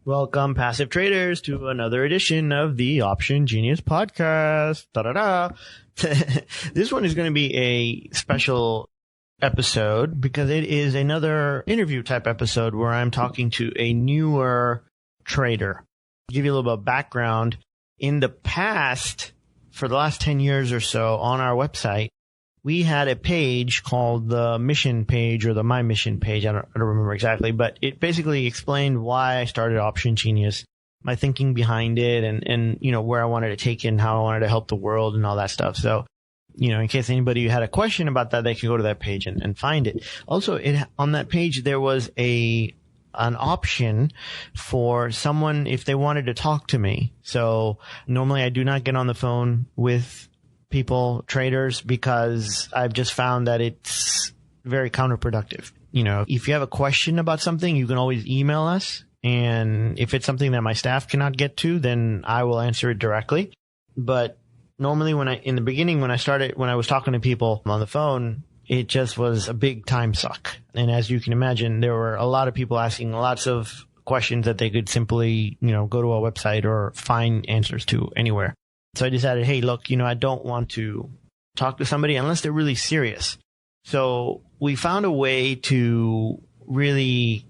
Welcome, passive traders, to another edition of the Option Genius podcast. Da-da-da. This one is going to be a special episode because it is another interview type episode where I'm talking to a newer trader. To give you a little bit of background, in the past, for the last 10 years or so on our website, we had a page called the mission page or the My Mission page. I don't remember exactly, but it basically explained why I started Option Genius, my thinking behind it, and you know, where I wanted to take it and how I wanted to help the world and all that stuff. So, you know, in case anybody had a question about that, they could go to that page and find it. Also, on that page, there was an option for someone if they wanted to talk to me. So normally I do not get on the phone with people, traders, because I've just found that it's very counterproductive. You know, if you have a question about something, you can always email us. And if it's something that my staff cannot get to, then I will answer it directly. But normally in the beginning, when I was talking to people on the phone, it just was a big time suck. And as you can imagine, there were a lot of people asking lots of questions that they could simply, you know, go to a website or find answers to anywhere. So I decided, hey, look, you know, I don't want to talk to somebody unless they're really serious. So we found a way to really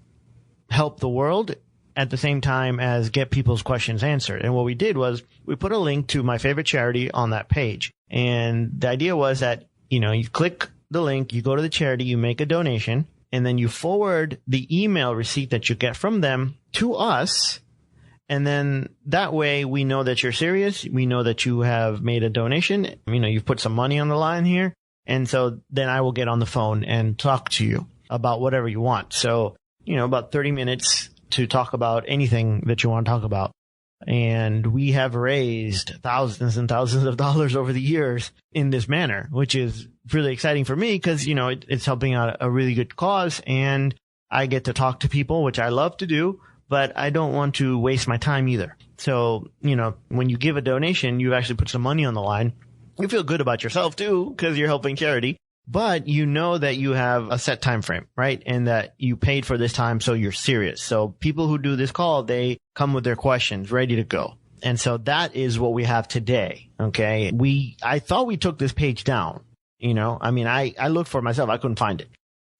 help the world at the same time as get people's questions answered. And what we did was we put a link to my favorite charity on that page. And the idea was that, you know, you click the link, you go to the charity, you make a donation, and then you forward the email receipt that you get from them to us. And then that way we know that you're serious. We know that you have made a donation. You know, you've put some money on the line here. And so then I will get on the phone and talk to you about whatever you want. So, you know, about 30 minutes to talk about anything that you want to talk about. And we have raised thousands and thousands of dollars over the years in this manner, which is really exciting for me because, you know, it's helping out a really good cause. And I get to talk to people, which I love to do. But I don't want to waste my time either. So, you know, when you give a donation, you actually put some money on the line. You feel good about yourself too, because you're helping charity. But you know that you have a set time frame, right? And that you paid for this time, so you're serious. So people who do this call, they come with their questions ready to go. And so that is what we have today. Okay. I thought we took this page down. You know, I mean, I looked for it myself. I couldn't find it.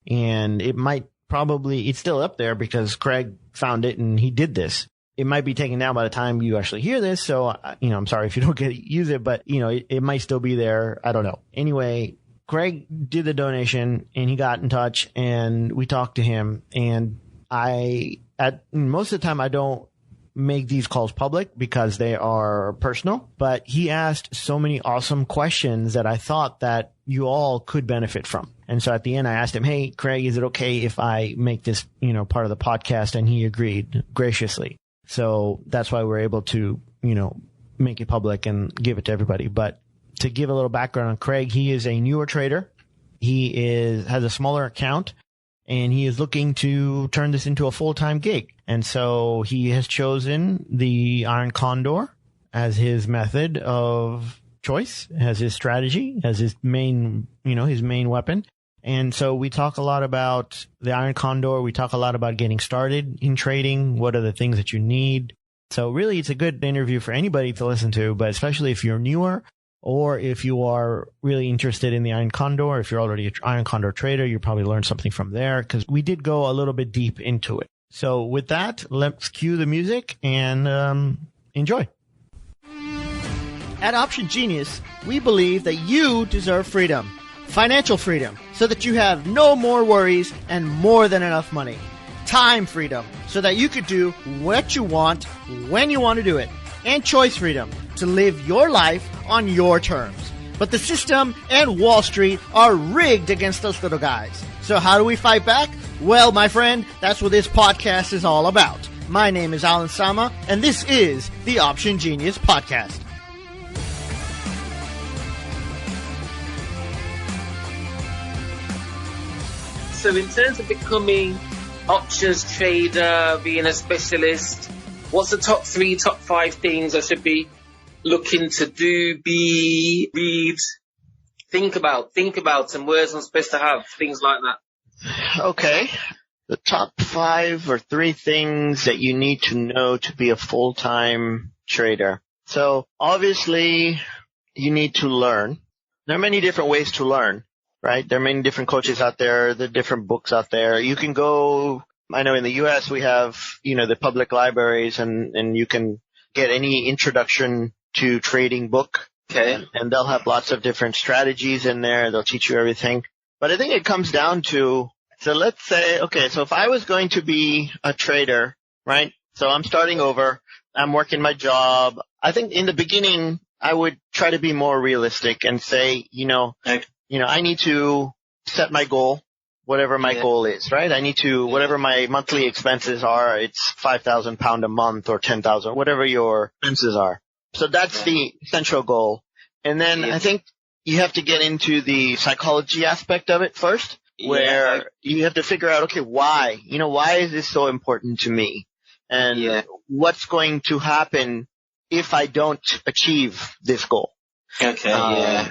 And it's still up there because Craig found it and he did this. It might be taken down by the time you actually hear this. So, you know, I'm sorry if you don't use it, but you know, it might still be there. I don't know. Anyway, Craig did the donation and he got in touch and we talked to him. And most of the time I don't make these calls public because they are personal, but he asked so many awesome questions that I thought that you all could benefit from. And so at the end, I asked him, hey, Craig, is it okay if I make this, you know, part of the podcast? And he agreed graciously. So that's why we're able to, you know, make it public and give it to everybody. But to give a little background on Craig, he is a newer trader. He has a smaller account and he is looking to turn this into a full-time gig. And so he has chosen the Iron Condor as his method of choice, as his strategy, as his main weapon. And so we talk a lot about the Iron Condor. We talk a lot about getting started in trading. What are the things that you need? So really, it's a good interview for anybody to listen to, but especially if you're newer or if you are really interested in the Iron Condor. If you're already an Iron Condor trader, you probably learned something from there because we did go a little bit deep into it. So with that, let's cue the music and enjoy. At Option Genius, we believe that you deserve freedom. Financial freedom, so that you have no more worries and more than enough money. Time freedom, so that you could do what you want, when you want to do it. And choice freedom, to live your life on your terms. But the system and Wall Street are rigged against us little guys. So how do we fight back? Well, my friend, that's what this podcast is all about. My name is Alan Sama, and this is the Option Genius Podcast. So in terms of becoming options trader, being a specialist, what's the top 3, top 5 things I should be looking to do, read, think about, some words I'm supposed to have, things like that? Okay. the top 5 or 3 things that you need to know to be a full-time trader. So obviously you need to learn. There are many different ways to learn, right? There are many different coaches out there. There are different books out there. You can go, I know in the U.S. we have, the public libraries and you can get any introduction to trading book. Okay. And they'll have lots of different strategies in there. They'll teach you everything. But I think it comes down to, so let's say, okay, so if I was going to be a trader, right? So I'm starting over. I'm working my job. I think in the beginning, I would try to be more realistic and say, I need to set my goal, whatever my goal is, right? I need to, whatever my monthly expenses are, it's £5,000 a month or 10,000, whatever your expenses are. So that's the central goal. And then I think you have to get into the psychology aspect of it first, where you have to figure out, okay, why? Why is this so important to me? And what's going to happen if I don't achieve this goal? Okay,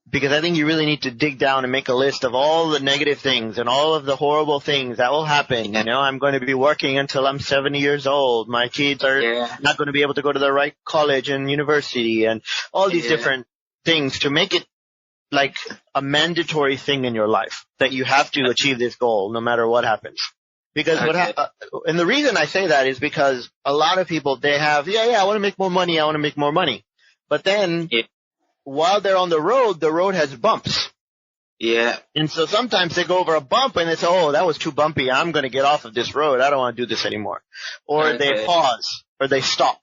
Because I think you really need to dig down and make a list of all the negative things and all of the horrible things that will happen. I'm going to be working until I'm 70 years old. My kids are not going to be able to go to the right college and university and all these different things to make it like a mandatory thing in your life that you have to achieve this goal no matter what happens. Because and the reason I say that is because a lot of people, they have, I want to make more money. I want to make more money. But then while they're on the road has bumps. Yeah. And so sometimes they go over a bump and they say, oh, that was too bumpy. I'm going to get off of this road. I don't want to do this anymore. Or they pause or they stop.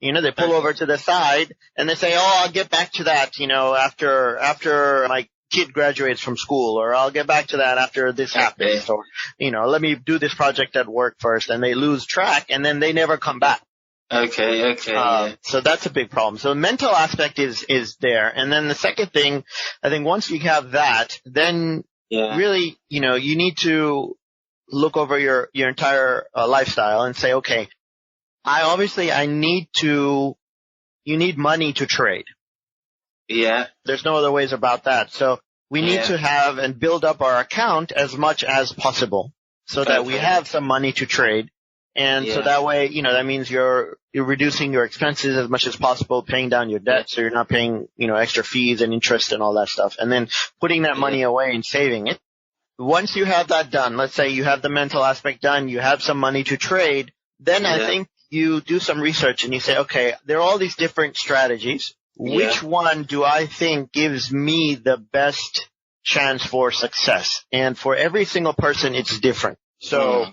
They pull over to the side and they say, oh, I'll get back to that, after my kid graduates from school, or I'll get back to that after this happens, or, let me do this project at work first, and they lose track and then they never come back. Okay. So that's a big problem. So the mental aspect is there. And then the second thing, I think once you have that, then really, you need to look over your entire lifestyle and say, okay, you need money to trade. Yeah. There's no other ways about that. So we need to have and build up our account as much as possible so that we have some money to trade. And so that way, that means you're reducing your expenses as much as possible, paying down your debt so you're not paying, extra fees and interest and all that stuff. And then putting that money away and saving it. Once you have that done, let's say you have the mental aspect done, you have some money to trade, then I think you do some research and you say, okay, there are all these different strategies. Which one do I think gives me the best chance for success? And for every single person, it's different. So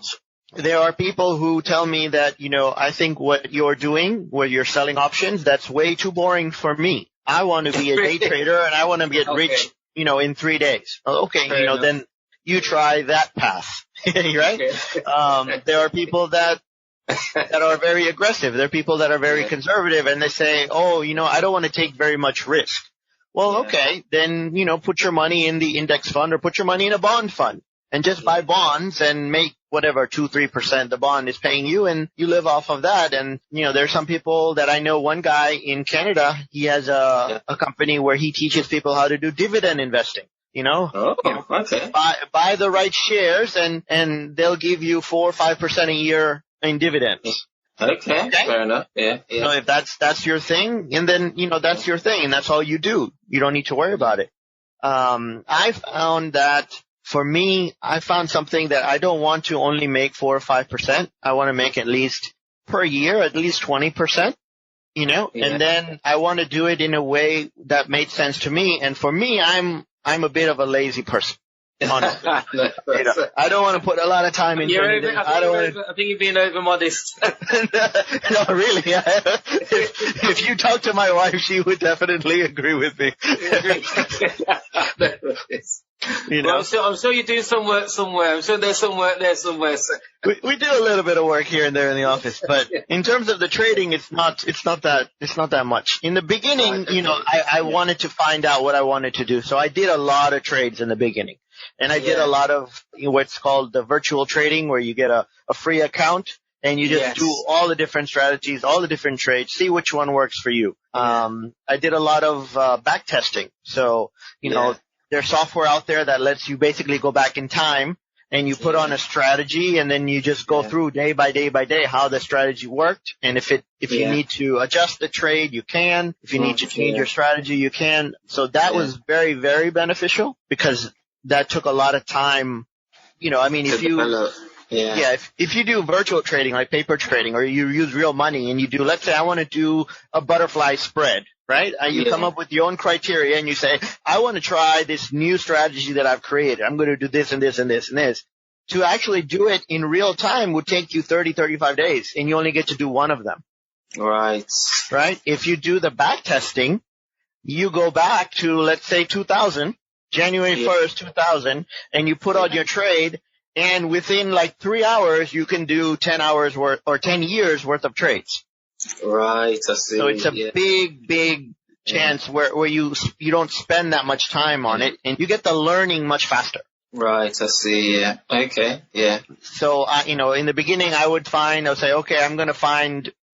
there are people who tell me that, I think what you're doing, where you're selling options, that's way too boring for me. I want to be a day trader and I want to get rich, in 3 days. Okay, then you try that path, right? There are people that are very aggressive. There are people that are very conservative and they say, oh, I don't want to take very much risk. Well, okay, then, put your money in the index fund or put your money in a bond fund and just buy bonds and make whatever 2-3% the bond is paying you and you live off of that. And, there's some people that I know. One guy in Canada, he has a company where he teaches people how to do dividend investing. Okay. Buy the right shares and they'll give you 4 or 5% a year in dividends. Okay. Fair enough. Yeah. So if that's your thing, and then, that's your thing and that's all you do. You don't need to worry about it. I found that for me, I found something that I don't want to only make 4 or 5%. I want to make at least per year, at least 20%, and then I want to do it in a way that made sense to me. And for me, I'm a bit of a lazy person. Honestly. I don't want to put a lot of time into anything. I think you're being over modest. No, really. If you talk to my wife, she would definitely agree with me. Well, I'm sure you're doing some work somewhere. I'm sure there's some work there somewhere. So. We do a little bit of work here and there in the office, but in terms of the trading, it's not that much. In the beginning, I wanted to find out what I wanted to do, so I did a lot of trades in the beginning. And I did a lot of what's called the virtual trading, where you get a free account and you just do all the different strategies, all the different trades, see which one works for you. I did a lot of back testing. So, there's software out there that lets you basically go back in time and you put on a strategy, and then you just go through day by day by day how the strategy worked. And if you need to adjust the trade, you can. If you need to change your strategy, you can. So that was very, very beneficial because that took a lot of time. You know, I mean, if you do virtual trading like paper trading, or you use real money and you do, let's say I want to do a butterfly spread, right? You come up with your own criteria and you say, I want to try this new strategy that I've created. I'm going to do this and this and this and this. To actually do it in real time would take you 30, 35 days, and you only get to do one of them. Right. Right? If you do the back testing, you go back to, let's say, 2000, January 1st, 2000, and you put on your trade, and within like 3 hours, you can do 10 hours worth or 10 years worth of trades. Right, I see. So it's a big chance where you don't spend that much time on it, and you get the learning much faster. Right, I see. Yeah. Okay. Yeah. So, in the beginning, I would say, okay,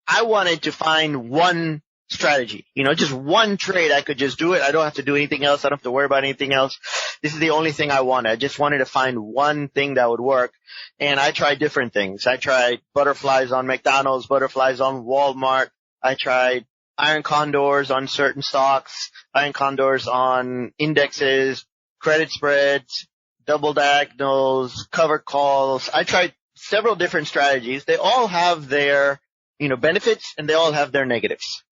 I wanted to find one strategy, just one trade. I could just do it. I don't have to do anything else. I don't have to worry about anything else. This is the only thing I wanted. I just wanted to find one thing that would work. And I tried different things. I tried butterflies on McDonald's, butterflies on Walmart. I tried iron condors on certain stocks, iron condors on indexes, credit spreads, double diagonals, covered calls. I tried several different strategies. They all have their, benefits, and they all have their negatives.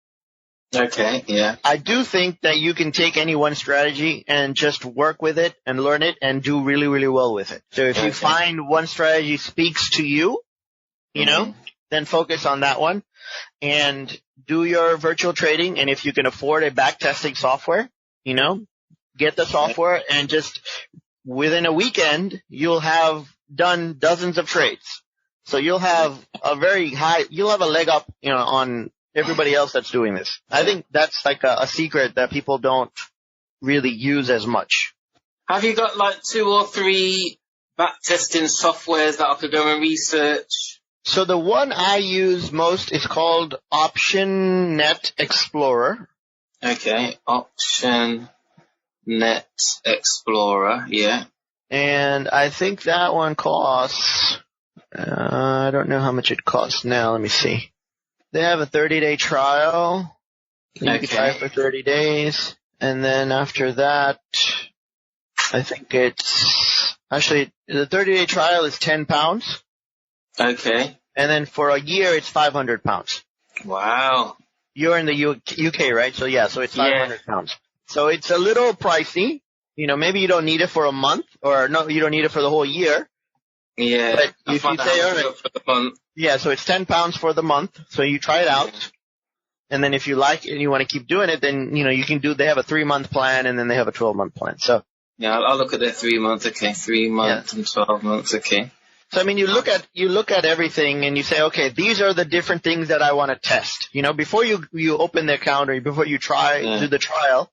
Okay, yeah. I do think that you can take any one strategy and just work with it and learn it and do really, really well with it. So if you find one strategy speaks to you, then focus on that one and do your virtual trading. And if you can afford a back testing software, get the software, and just within a weekend, you'll have done dozens of trades. So you'll have a leg up, on everybody else that's doing this. I think that's like a secret that people don't really use as much. Have you got like 2 or 3 back-testing softwares that I could go and research? So the one I use most is called Option Net Explorer. Okay, Option Net Explorer, yeah. And I think that one costs, I don't know how much it costs now. Let me see. They have a 30-day trial. You can try it for 30 days. And then after that, I think actually, the 30-day trial is £10. Okay. And then for a year, it's £500. Wow. You're in the UK, right? So so it's £500. So it's a little pricey. Maybe you don't need it for a month, or no, you don't need it for the whole year. Yeah. But if you say, all right, for the month. Yeah, so it's £10 for the month. So you try it out. And then if you like it and you want to keep doing it, then, you can they have a 3-month plan, and then they have a 12-month plan. So. Yeah, I'll look at their 3 months. Okay. 3 months and 12 months. Okay. So, I mean, you look at everything and you say, okay, these are the different things that I want to test. Before you open the account, or before you do the trial,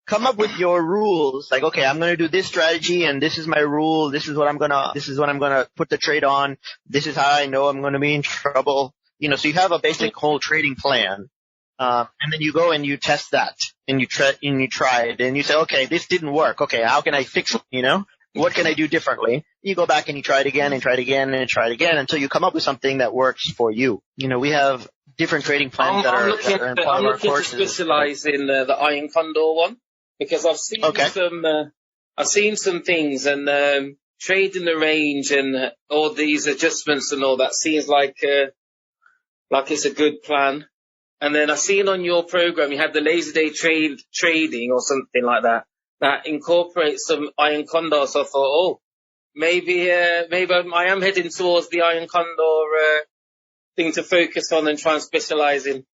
come up with your rules. Like, okay, I'm going to do this strategy, and this is my rule. This is what I'm going to put the trade on. This is how I know I'm going to be in trouble. So you have a basic whole trading plan. And then you go and you test that, and you try it, and you say, okay, this didn't work. Okay, how can I fix it? What can I do differently? You go back and you try it again and try it again and try it again until you come up with something that works for you. We have different trading plans that are in part of our courses. I'm looking to specialize in the Iron Condor one, because I've seen some things, and trading the range and all these adjustments and all that seems like it's a good plan. And then I've seen on your program you had the laser day trading or something like that incorporates some Iron Condor. So I thought, maybe I am heading towards the Iron Condor thing to focus on and try and specialize in.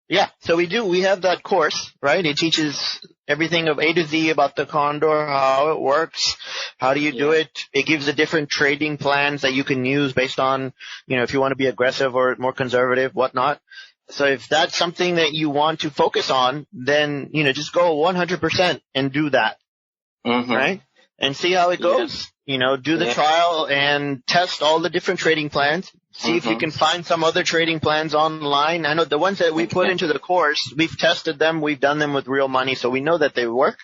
Yeah, so we have that course, right? It teaches everything of A to Z about the Condor, how it works, how do you do it. It gives the different trading plans that you can use based on, if you want to be aggressive or more conservative, whatnot. So if that's something that you want to focus on, then, just go 100% and do that, right? And see how it goes. Do the trial and test all the different trading plans. See if you can find some other trading plans online. I know the ones that we put into the course, we've tested them. We've done them with real money, so we know that they work.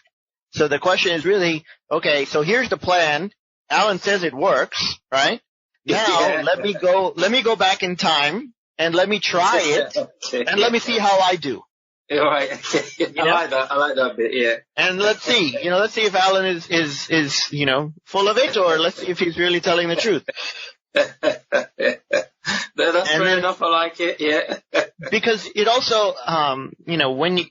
So the question is really, okay, so here's the plan. Alan says it works, right? Now let me go back in time and let me try it and let me see how I do. Right. Okay. I like that bit. Yeah. And let's see if Alan is full of it, or let's see if he's really telling the truth. That's fair enough. I like it. Yeah. Because it also, when you,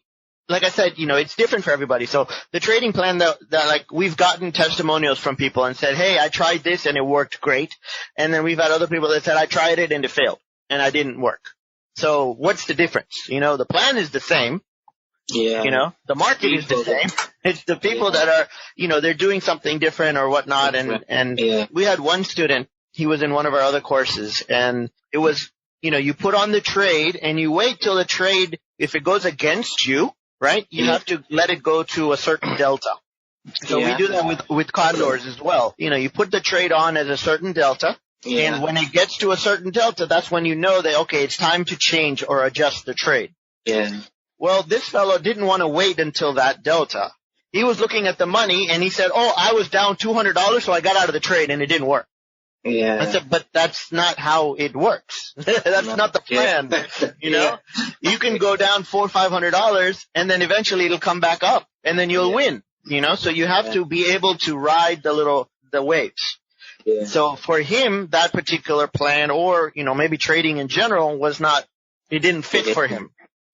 like I said, it's different for everybody. So the trading plan that like we've gotten testimonials from people and said, hey, I tried this and it worked great. And then we've had other people that said, I tried it and it failed and I didn't work. So what's the difference? The plan is the same. Yeah. The market is the same. It's the people that are, they're doing something different or whatnot. And we had one student, he was in one of our other courses, and it was, you put on the trade and you wait till the trade, if it goes against you, right, you have to let it go to a certain delta. So we do that with Condors as well. You put the trade on at a certain delta. Yeah. And when it gets to a certain delta, that's when you know that, okay, it's time to change or adjust the trade. Yeah. Well, this fellow didn't want to wait until that delta. He was looking at the money and he said, oh, I was down $200, so I got out of the trade and it didn't work. Yeah. I said, but that's not how it works. That's not the plan. You can go down $400 or $500 and then eventually it'll come back up and then you'll win, so you have to be able to ride the waves. Yeah. So for him, that particular plan or, maybe trading in general it didn't fit for him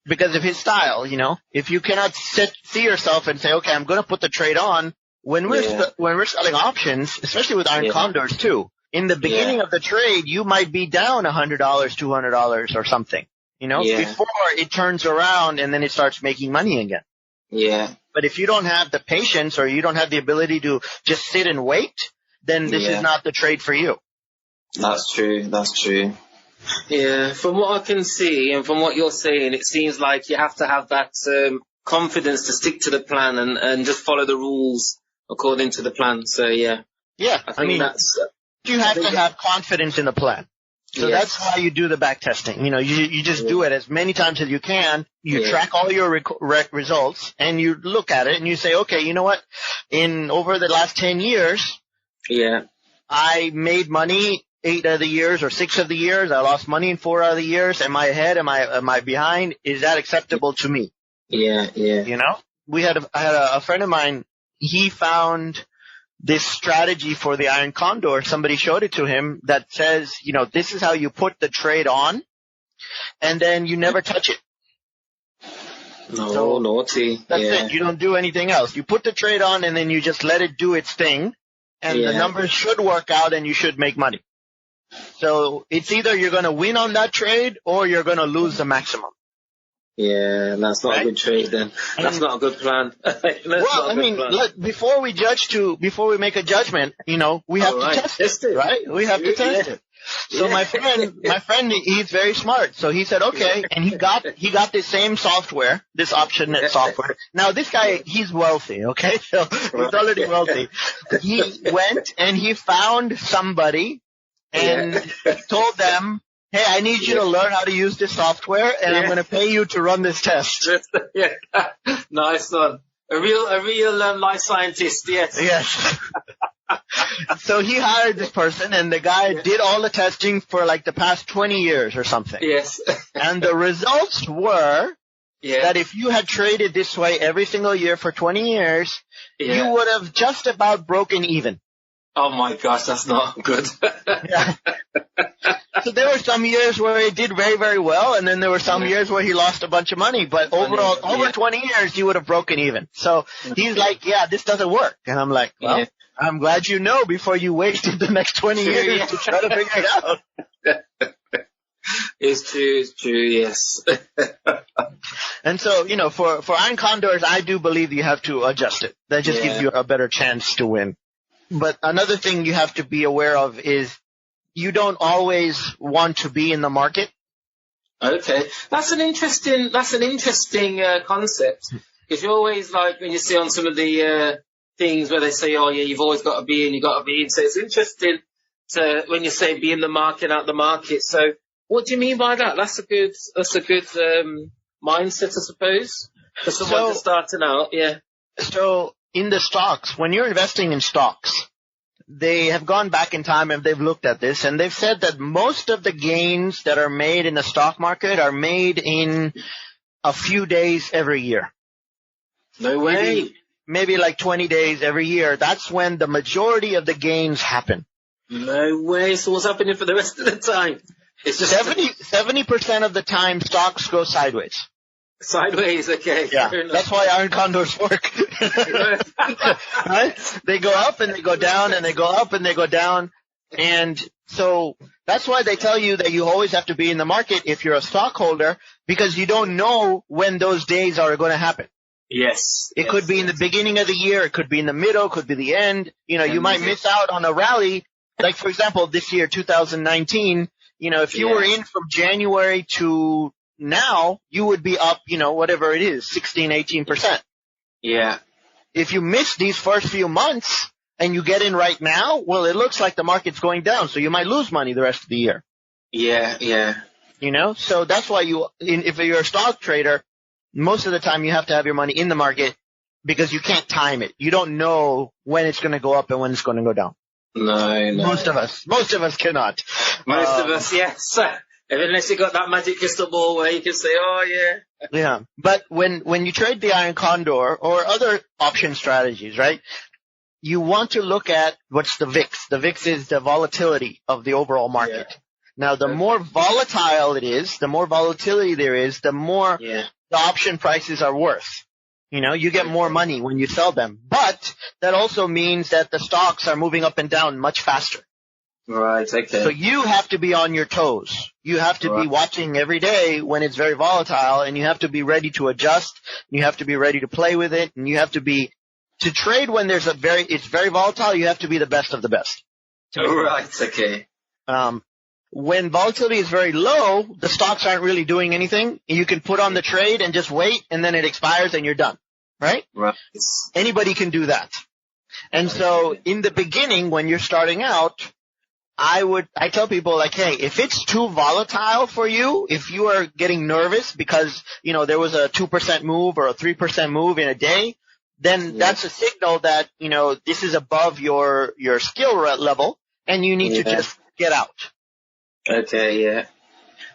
because of his style, If you cannot see yourself and say, okay, I'm going to put the trade on, when we're selling options, especially with iron condors too, in the beginning of the trade, you might be down $100, $200 or something, before it turns around and then it starts making money again. Yeah. But if you don't have the patience or you don't have the ability to just sit and wait, then this is not the trade for you. That's true. Yeah, from what I can see and from what you're saying, it seems like you have to have that confidence to stick to the plan and just follow the rules according to the plan. So, yeah. Yeah, I think that's... you have to have confidence in the plan. So that's why you do the back testing. You just do it as many times as you can. You track all your results and you look at it and you say, okay, you know what? Over the last 10 years, I made money 8 of the years or 6 of the years. I lost money in 4 out of the years. Am I ahead? Am I behind? Is that acceptable to me? Yeah. I had a friend of mine. He found this strategy for the iron condor. Somebody showed it to him that says, this is how you put the trade on and then you never touch it. No, so naughty. That's it. You don't do anything else. You put the trade on and then you just let it do its thing and the numbers should work out and you should make money. So it's either you're going to win on that trade or you're going to lose the maximum. Yeah, that's not a good trade then. That's not a good plan. Before we make a judgment, we have to test it, right? We have to test it. So my friend, he's very smart. So he said, okay, and he got this same software, this option net software. Now this guy, he's wealthy, okay? So he's already wealthy. He went and he found somebody and told them, hey, I need you to learn how to use this software, and I'm going to pay you to run this test. Nice one. A real life scientist, yes. Yes. So he hired this person, and the guy did all the testing for like the past 20 years or something. Yes. And the results were that if you had traded this way every single year for 20 years, you would have just about broken even. Oh my gosh, that's not good. So there were some years where he did very, very well, and then there were some years where he lost a bunch of money. But overall, over 20 years, he would have broken even. So he's like, this doesn't work. And I'm like, well, I'm glad you know before you wasted the next 20 years to try to figure it out. It's true, yes. And so, for iron condors, I do believe you have to adjust it. That just gives you a better chance to win. But another thing you have to be aware of is you don't always want to be in the market. Okay. That's an interesting concept. Because you're always like, when you see on some of the things where they say, oh yeah, you've always got to be in, you've got to be in. So it's interesting when you say be in the market, out the market. So what do you mean by that? That's a good mindset, I suppose, for someone just starting out. Yeah. So in the stocks, when you're investing in stocks, they have gone back in time and they've looked at this, and they've said that most of the gains that are made in the stock market are made in a few days every year. No way. Maybe like 20 days every year. That's when the majority of the gains happen. No way. So what's happening for the rest of the time? It's just 70% of the time stocks go sideways. Sideways, okay. Yeah, that's why iron condors work. Right? They go up and they go down and they go up and they go down. And so that's why they tell you that you always have to be in the market if you're a stockholder, because you don't know when those days are going to happen. Yes. It could be in the beginning of the year. It could be in the middle. It could be the end. You know, you might miss out on a rally. Like, for example, this year, 2019, you know, if you were in from January to now, you would be up, you know, whatever it is, 16, 18%. Yeah. If you miss these first few months and you get in right now, well, it looks like the market's going down, so you might lose money the rest of the year. Yeah, yeah. You know, so that's why if you're a stock trader, most of the time you have to have your money in the market because you can't time it. You don't know when it's going to go up and when it's going to go down. No. Most of us cannot. Most of us, yes. Unless you got that magic crystal ball where you can say, oh, yeah. Yeah. But when you trade the iron condor or other option strategies, right, you want to look at what's the VIX. The VIX is the volatility of the overall market. Yeah. Now, the more volatile it is, the more volatility there is, the more the option prices are worth. You know, you get more money when you sell them. But that also means that the stocks are moving up and down much faster. Right, okay. So you have to be on your toes. You have to be watching every day when it's very volatile, and you have to be ready to adjust. You have to be ready to play with it, and you have to be to trade when it's very volatile. You have to be the best of the best. Right, okay. When volatility is very low, the stocks aren't really doing anything. You can put on the trade and just wait, and then it expires and you're done. Right? Right. Anybody can do that. And so in the beginning, when you're starting out, I tell people, like, hey, if it's too volatile for you, if you are getting nervous because, you know, there was a 2% move or a 3% move in a day, then that's a signal that, you know, this is above your skill level and you need to just get out. Okay, yeah.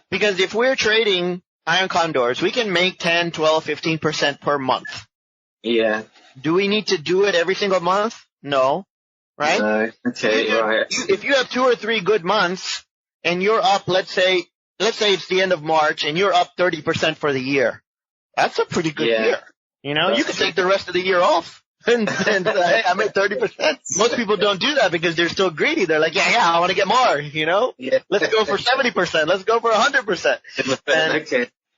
Because if we're trading iron condors, we can make 10, 12, 15% per month. Yeah. Do we need to do it every single month? No. Right? No. Okay, right. If you have 2 or 3 good months and you're up, let's say it's the end of March and you're up 30% for the year. That's a pretty good year. You know, you could take the rest of the year off and hey, I made 30%. Most people don't do that because they're still greedy. They're like, I want to get more, you know? Yeah. Let's go for 70%. Let's go for 100%.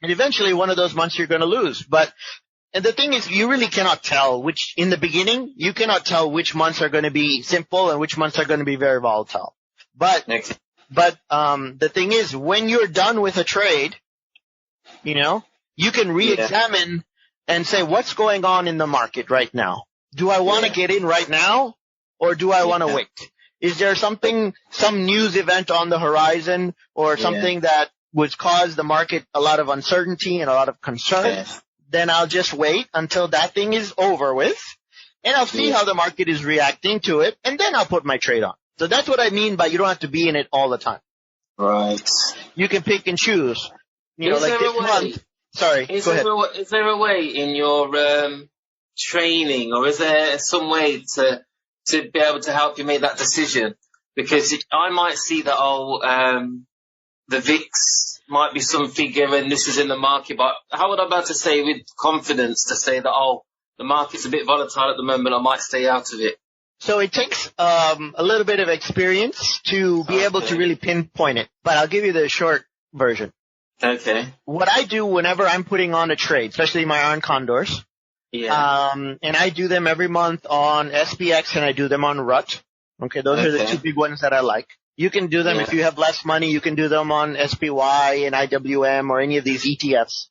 And eventually one of those months you're going to lose. And the thing is, you really cannot tell in the beginning, you cannot tell which months are going to be simple and which months are going to be very volatile. But the thing is, when you're done with a trade, you know, you can re-examine and say, what's going on in the market right now? Do I want to get in right now or do I want to wait? Is there some news event on the horizon or something that would cause the market a lot of uncertainty and a lot of concern? Then I'll just wait until that thing is over with, and I'll see how the market is reacting to it, and then I'll put my trade on. So that's what I mean by you don't have to be in it all the time. Right. You can pick and choose. You know, like this month. Sorry, go ahead. Is there a way in your training, or is there some way to be able to help you make that decision? Because I might see that, the VIX might be some figure and this is in the market, but how would I be able to say with confidence to say that, the market's a bit volatile at the moment, I might stay out of it? So it takes a little bit of experience to be able to really pinpoint it, but I'll give you the short version. Okay. What I do whenever I'm putting on a trade, especially my iron condors, and I do them every month on SPX and I do them on RUT. Okay, those are the 2 big ones that I like. You can do them if you have less money. You can do them on SPY and IWM or any of these ETFs.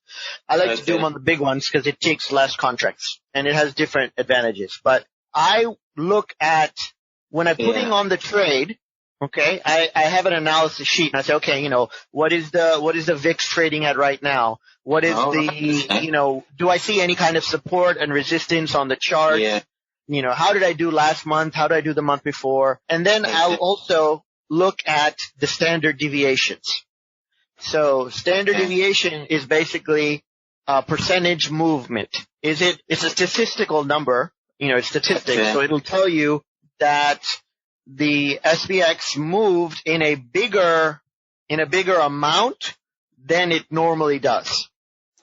I like to do them on the big ones because it takes less contracts and it has different advantages. But I look at when I'm putting on the trade, I have an analysis sheet and I say, okay, you know, what is the VIX trading at right now? What is do I see any kind of support and resistance on the chart? Yeah. how did I do last month? How did I do the month before? And then I'll also look at the standard deviations. So standard deviation is basically percentage movement. It's a statistical number, it's statistics. So it'll tell you that the SPX moved in a bigger amount than it normally does.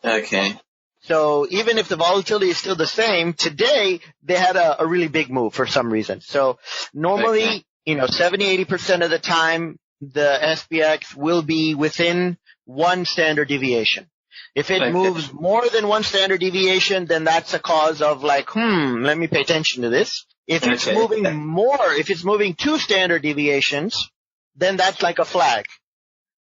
Okay. So even if the volatility is still the same, today they had a really big move for some reason. So normally, 70-80% of the time, the SPX will be within one standard deviation. If it moves more than one standard deviation, then that's a cause of let me pay attention to this. If it's moving 2 standard deviations, then that's like a flag.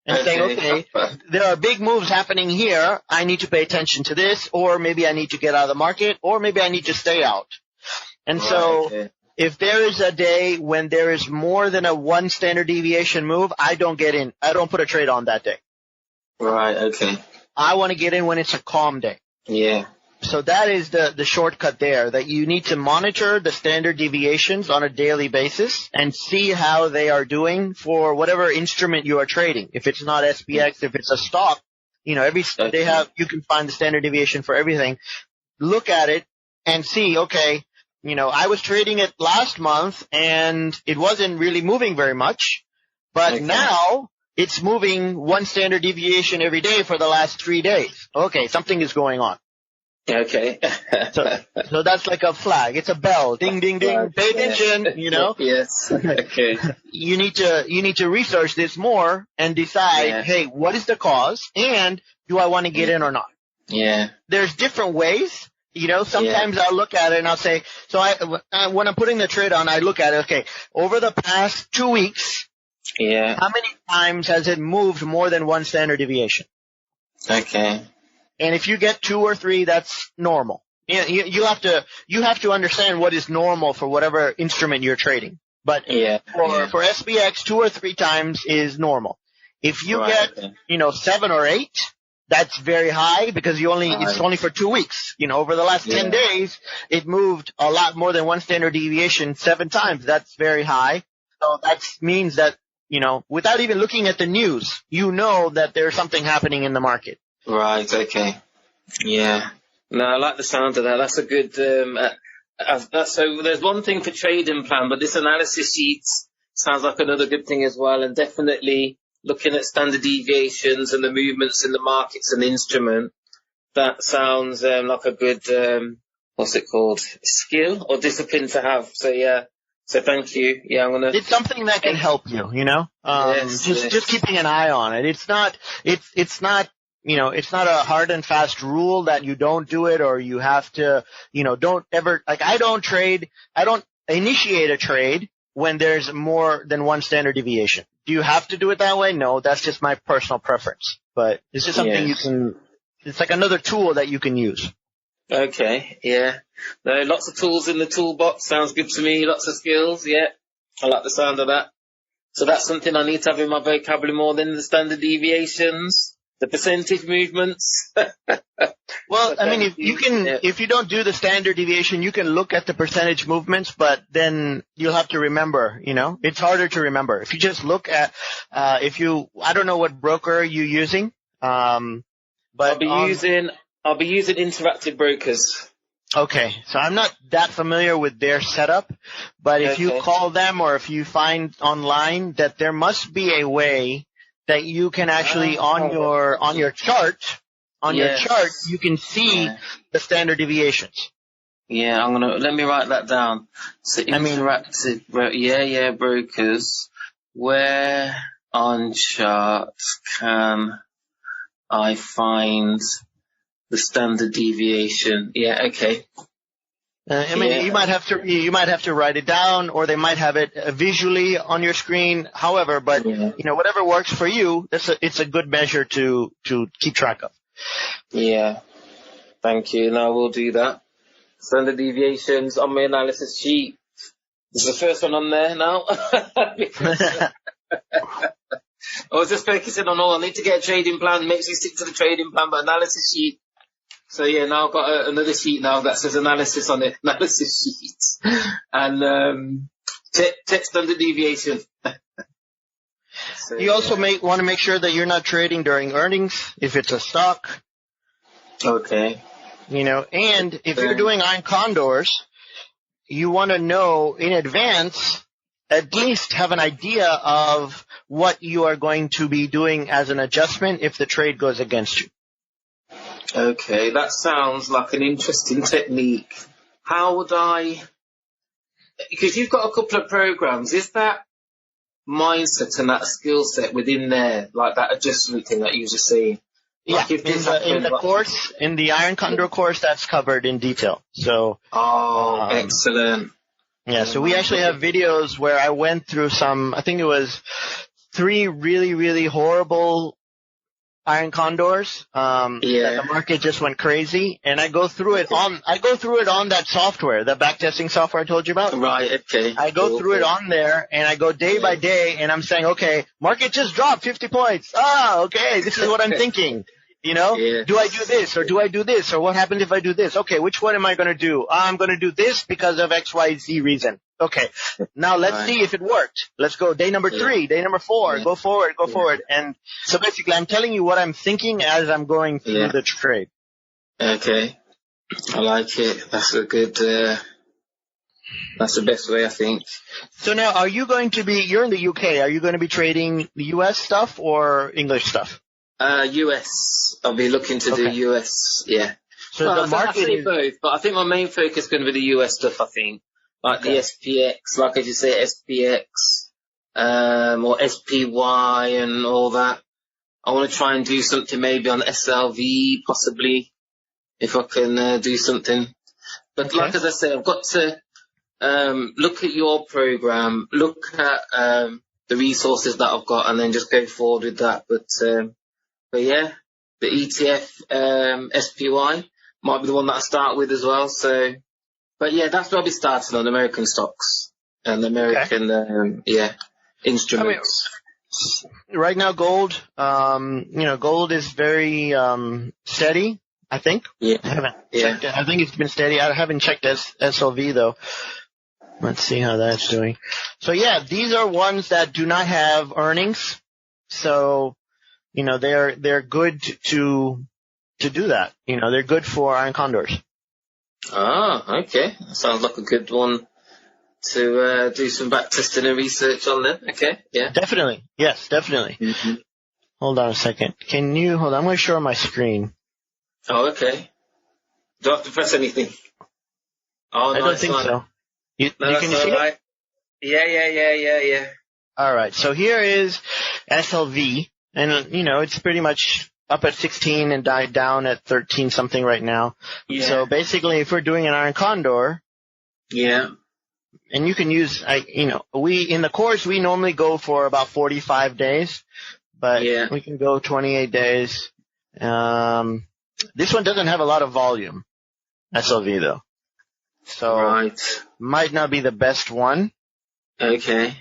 And saying, there are big moves happening here. I need to pay attention to this, or maybe I need to get out of the market, or maybe I need to stay out. And if there is a day when there is more than a 1 standard deviation move, I don't get in. I don't put a trade on that day. Right, okay. I want to get in when it's a calm day. Yeah. So that is the shortcut there, that you need to monitor the standard deviations on a daily basis and see how they are doing for whatever instrument you are trading. If it's not SPX, if it's a stock, you can find the standard deviation for everything. Look at it and see, I was trading it last month and it wasn't really moving very much, but now it's moving 1 standard deviation every day for the last 3 days. Okay, something is going on. Okay. So that's like a flag. It's a bell. Ding, ding, ding. Pay attention, Yes. Okay. You need to research this more and decide, hey, what is the cause and do I want to get in or not? Yeah. There's different ways. Sometimes I'll look at it and I'll say, when I'm putting the trade on, I look at it, okay, over the past 2 weeks, how many times has it moved more than 1 standard deviation? Okay. And if you get 2 or 3, that's normal. You have to understand what is normal for whatever instrument you're trading. But for SPX, 2 or 3 times is normal. If you get 7 or 8, that's very high because it's only for 2 weeks. Over the last 10 days, it moved a lot more than 1 standard deviation 7 times. That's very high. So that means that without even looking at the news, that there's something happening in the market. Right, okay. Yeah. No, I like the sound of that. That's a good, so there's one thing for trading plan, but this analysis sheet sounds like another good thing as well. And definitely looking at standard deviations and the movements in the markets and instrument, that sounds like a good, skill or discipline to have. So yeah. So thank you. Yeah, it's something that can help you, just keeping an eye on it. It's not a hard and fast rule that you don't do it or you have to, don't ever, I don't initiate a trade when there's more than 1 standard deviation. Do you have to do it that way? No, that's just my personal preference. But it's just something it's like another tool that you can use. Okay, yeah. No, lots of tools in the toolbox. Sounds good to me. Lots of skills, yeah. I like the sound of that. So that's something I need to have in my vocabulary more than the standard deviations, the percentage movements. Well, if you don't do the standard deviation, you can look at the percentage movements, but then you'll have to remember, it's harder to remember. If you just look at, I don't know what broker you're using, but I'll be using Interactive Brokers. Okay, so I'm not that familiar with their setup, but if you call them or if you find online that there must be a way that you can actually on your chart, you can see the standard deviations. Yeah, let me write that down. So Interactive, Brokers, where on charts can I find the standard deviation? Yeah, okay. You might have to write it down, or they might have it visually on your screen. However, but whatever works for you, it's a good measure to keep track of. Yeah. Thank you. Now we'll do that. Standard deviations on my analysis sheet. This is the first one on there now. I was just focusing on I need to get a trading plan. Make sure you stick to the trading plan, but analysis sheet So yeah, now I've got another sheet now that says analysis on it, analysis sheet, and text under deviation. So, You also want to make sure that you're not trading during earnings if it's a stock. Okay. And if you're doing iron condors, you want to know in advance, at least have an idea of what you are going to be doing as an adjustment if the trade goes against you. Okay, that sounds like an interesting technique. How would I... Because you've got a couple of programs, is that mindset and that skill set within there, like that adjustment thing that you were just saying? Like in the course, in the Iron Condor course, that's covered in detail. So, excellent. Yeah, so we actually have videos where I went through I think it was 3 really, really horrible Iron Condors. That the market just went crazy, and I go through it on that software, the backtesting software I told you about. Right, okay. I go through it on there, and I go day by day, and I'm saying, okay, market just dropped 50 points. Okay, this is what I'm thinking. Do I do this or do I do this, or what happens if I do this? Okay, which one am I going to do? I'm going to do this because of XYZ reason. Okay, now let's see if it worked. Let's go day number 3, day number 4, go forward. And so basically I'm telling you what I'm thinking as I'm going through the trade. Okay, I like it. That's a good, that's the best way, I think. So now you're in the UK, are you going to be trading the US stuff or English stuff? US. I'll be looking to do US, yeah. So the market is both, but I think my main focus is going to be the US stuff, I think. Like the SPX, like as you say, SPX, or SPY and all that. I want to try and do something maybe on SLV, possibly, if I can do something. But like as I say, I've got to look at your program, look at the resources that I've got, and then just go forward with that. But yeah, the ETF SPY might be the one that I start with as well. So, but yeah, that's what I'll be starting on, American stocks and American instruments. Right now, gold, gold is very steady, I think. Yeah. I haven't checked it. I think it's been steady. I haven't checked SLV though. Let's see how that's doing. So yeah, these are ones that do not have earnings. So, they're good to do that. They're good for iron condors. Ah, okay. Sounds like a good one to do some back testing and research on then. Okay, yeah. Definitely. Yes, definitely. Mm-hmm. Hold on a second. Can you hold on? I'm going to show my screen. Oh, okay. Do I have to press anything? Oh, I don't think so. Can you see it? Yeah. All right. So here is SLV. And, it's pretty much up at 16 and died down at 13 something right now. Yeah. So basically, if we're doing an iron condor. Yeah. And you can use, in the course, we normally go for about 45 days. But we can go 28 days. This one doesn't have a lot of volume. SLV though. So. Might not be the best one. Okay.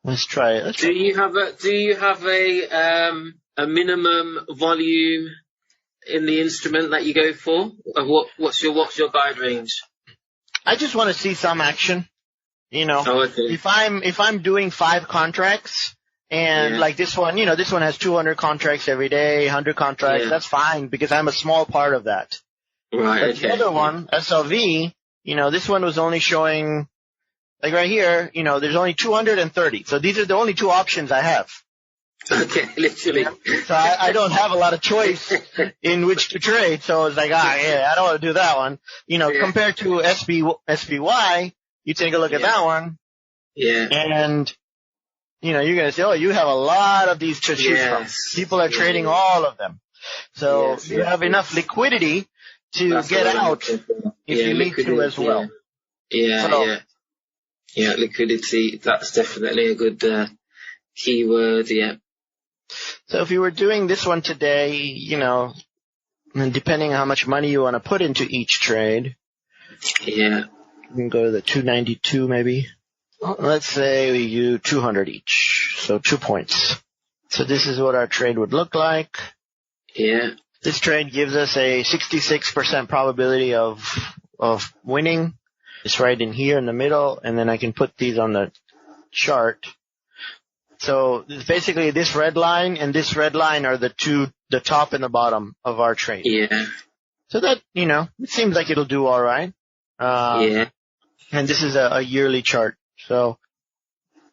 Let's try it. Do you have a minimum volume in the instrument that you go for? What's your guide range? I just want to see some action. Oh, okay. If I'm doing 5 contracts and like this one, this one has 200 contracts every day, 100 contracts, that's fine because I'm a small part of that. Right. But the other one, SLV, this one was only showing. Like right here, there's only 230. So these are the only 2 options I have. Okay, literally. So I don't have a lot of choice in which to trade. So it's like, I don't want to do that one. Compared to SPY, you take a look at that one. Yeah. And, you're going to say, oh, you have a lot of these to choose from. People are trading all of them. So you have enough liquidity to get out if you need to as well. Yeah, liquidity, that's definitely a good keyword, yeah. So if you were doing this one today, and depending on how much money you want to put into each trade, you can go to the 292 maybe. Let's say we do 200 each, so 2 points. So this is what our trade would look like. Yeah, This trade gives us a 66% probability of winning. It's right in here in the middle, and then I can put these on the chart. So basically this red line and this red line are the top and the bottom of our trade. Yeah. So that, it seems like it'll do all right. Yeah. And this is a yearly chart. So,